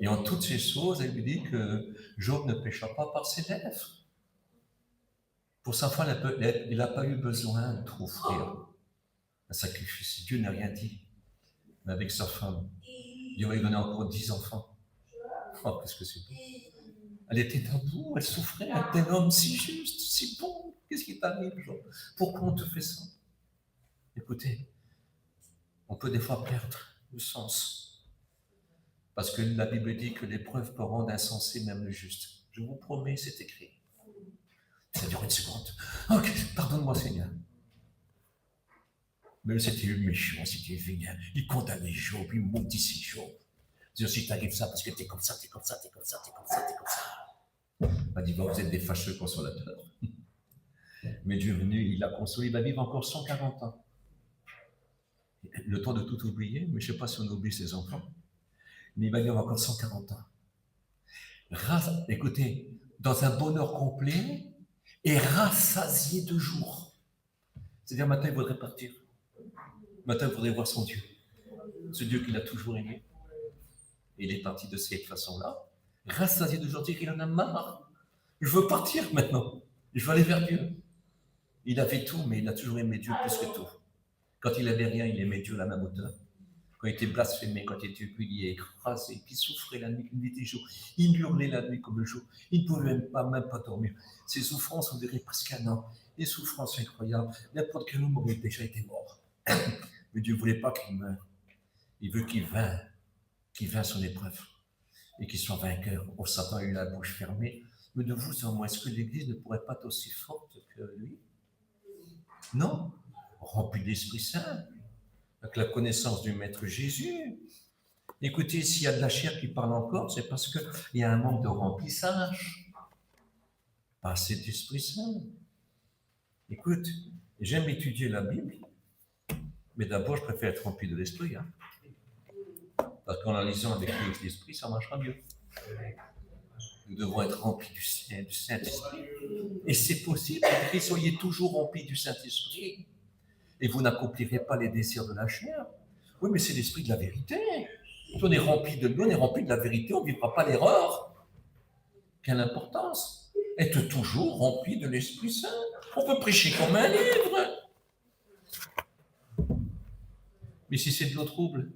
Et en toutes ces choses, elle lui dit que Job ne pécha pas par ses lèvres. Pour sa femme, il n'a pas eu besoin de trop offrir un sacrifice. Dieu n'a rien dit. Mais avec sa femme, Dieu va lui donner encore 10 enfants. Oh, qu'est-ce que c'est beau. Elle était debout, elle souffrait, elle était un homme si juste, si bon. Qu'est-ce qui t'arrive, Job? Pourquoi on te fait ça? Écoutez, on peut des fois perdre le sens. Parce que la Bible dit que l'épreuve peut rendre insensé même le juste. Je vous promets, c'est écrit. Ça dure une seconde. Ok, pardonne-moi, Seigneur. Mais c'était méchant, c'était vilain. Il condamnait Job, il maudissait Job. Dieu, si t'arrive ça parce que t'es comme ça, t'es comme ça, t'es comme ça, t'es comme ça, t'es comme ça. Il dit, bon, vous êtes des fâcheux consolateurs. Mais Dieu est venu, il l'a consolé, il va vivre encore 140 ans. Le temps de tout oublier, mais je ne sais pas si on oublie ses enfants. Mais il va vivre encore 140 ans. Écoutez, dans un bonheur complet et rassasié de jours. C'est-à-dire, matin, il voudrait partir. Matin, il voudrait voir son Dieu. Ce Dieu qu'il a toujours aimé. Et il est parti de cette façon-là. Rassasié de jours, dire qu'il en a marre. Je veux partir maintenant. Je veux aller vers Dieu. Il avait tout, mais il a toujours aimé Dieu plus que tout. Quand il n'avait rien, il aimait Dieu à la même hauteur. Quand il était blasphémé, quand il était humilié, écrasé, qu'il souffrait la nuit, il était jour. Il hurlait la nuit comme le jour. Il ne pouvait même pas dormir. Ses souffrances, on dirait presque un an. Des souffrances incroyables. N'importe quel homme aurait déjà été mort. Mais Dieu ne voulait pas qu'il meure. Il veut qu'il vainque son épreuve. Et qu'il soit vainqueur. Oh, Satan a eu la bouche fermée. Mais de vous en moi, est-ce que l'Église ne pourrait pas être aussi forte que lui? Non. Rempli de l'Esprit Saint. Avec la connaissance du Maître Jésus. Écoutez, s'il y a de la chair qui parle encore, c'est parce qu'il y a un manque de remplissage. Pas assez d'Esprit Saint. Écoute, j'aime étudier la Bible, mais d'abord, je préfère être rempli de l'Esprit. Hein. Parce qu'en la lisant avec l'Esprit, ça marchera mieux. Nous devons être remplis du Saint-Esprit. Et c'est possible que vous soyez toujours remplis du Saint-Esprit. Et vous n'accomplirez pas les désirs de la chair. Oui, mais c'est l'esprit de la vérité. Si on est rempli de lui, on est rempli de la vérité, on ne vivra pas l'erreur. Quelle importance. Être toujours rempli de l'Esprit Saint. On peut prêcher comme un livre. Mais si c'est de l'eau trouble,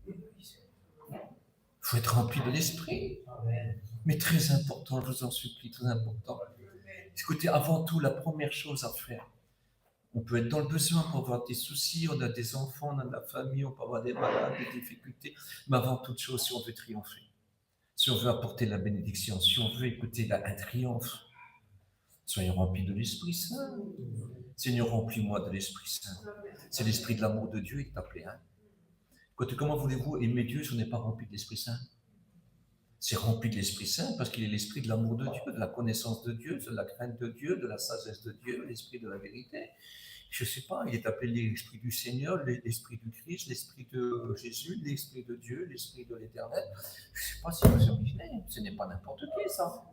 il faut être rempli de l'Esprit. Mais très important, je vous en supplie, très important. Écoutez, avant tout, la première chose à faire, on peut être dans le besoin, on peut avoir des soucis, on a des enfants, on a de la famille, on peut avoir des malades, des difficultés. Mais avant toute chose, si on veut triompher, si on veut apporter la bénédiction, si on veut écouter un triomphe, soyons remplis de l'Esprit Saint. Seigneur, remplis-moi de l'Esprit Saint. C'est l'Esprit de l'amour de Dieu, il t'appelait. Hein? Écoutez, comment voulez-vous aimer Dieu si on n'est pas rempli de l'Esprit Saint? C'est rempli de l'Esprit Saint parce qu'il est l'Esprit de l'amour de Dieu, de la connaissance de Dieu, de la crainte de Dieu, de la sagesse de Dieu, l'Esprit de la vérité. Je ne sais pas, il est appelé l'Esprit du Seigneur, l'Esprit du Christ, l'Esprit de Jésus, l'Esprit de Dieu, l'Esprit de l'Éternel. Je ne sais pas si vous imaginez, ce n'est pas n'importe qui ça.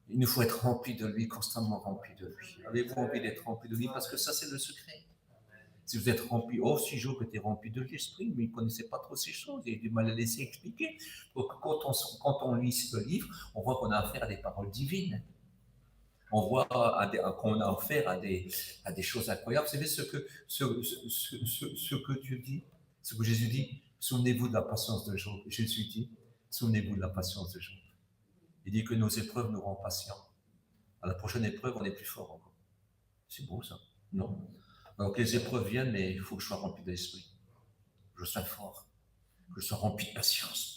Il nous faut être rempli de lui, constamment rempli de lui. Avez-vous envie d'être rempli de lui? Parce que ça, c'est le secret. Si vous êtes rempli, si Job était rempli de l'esprit, mais il ne connaissait pas trop ces choses, il a du mal à laisser expliquer. Donc quand on lit ce livre, on voit qu'on a affaire à des paroles divines. On voit qu'on a affaire à des choses incroyables. Vous savez ce que Dieu dit, ce que Jésus dit, souvenez-vous de la patience de Job. Jésus dit, souvenez-vous de la patience de Job. Il dit que nos épreuves nous rendent patients. À la prochaine épreuve, on est plus fort encore. C'est beau ça, non? Donc les épreuves viennent, mais il faut que je sois rempli de l'esprit. Que je sois fort. Que je sois rempli de patience.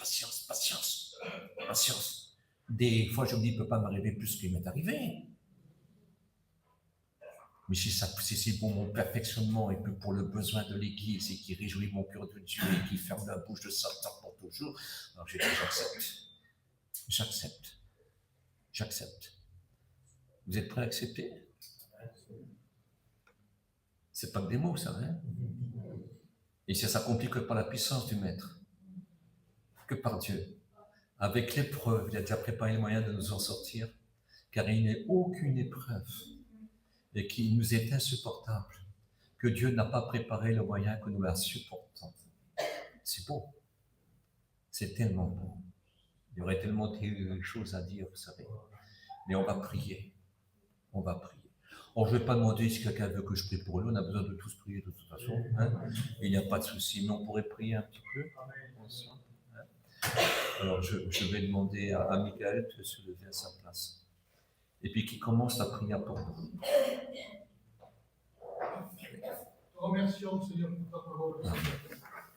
Des fois, je me dis, il ne peut pas m'arriver plus qu'il m'est arrivé. Mais si c'est pour mon perfectionnement et que pour le besoin de l'Église et qui réjouit mon cœur de Dieu et qui ferme la bouche de Satan pour toujours, alors j'accepte. J'accepte. J'accepte. Vous êtes prêts à accepter? C'est pas que des mots, ça, hein? Et ça s'accomplit que par la puissance du Maître, que par Dieu. Avec l'épreuve, il a déjà préparé le moyen de nous en sortir, car il n'est aucune épreuve et qui nous est insupportable, que Dieu n'a pas préparé le moyen que nous la supportons. C'est beau. C'est tellement beau. Il y aurait tellement de choses à dire, vous savez. Mais on va prier. On va prier. Or, je ne vais pas demander si quelqu'un veut que je prie pour lui. On a besoin de tous prier de toute façon. Hein. Il n'y a pas de souci. Mais on pourrait prier un petit peu. Alors, je vais demander à Michael de se lever à sa place. Et puis qu'il commence la prière pour nous. Remercions le Seigneur pour ta parole.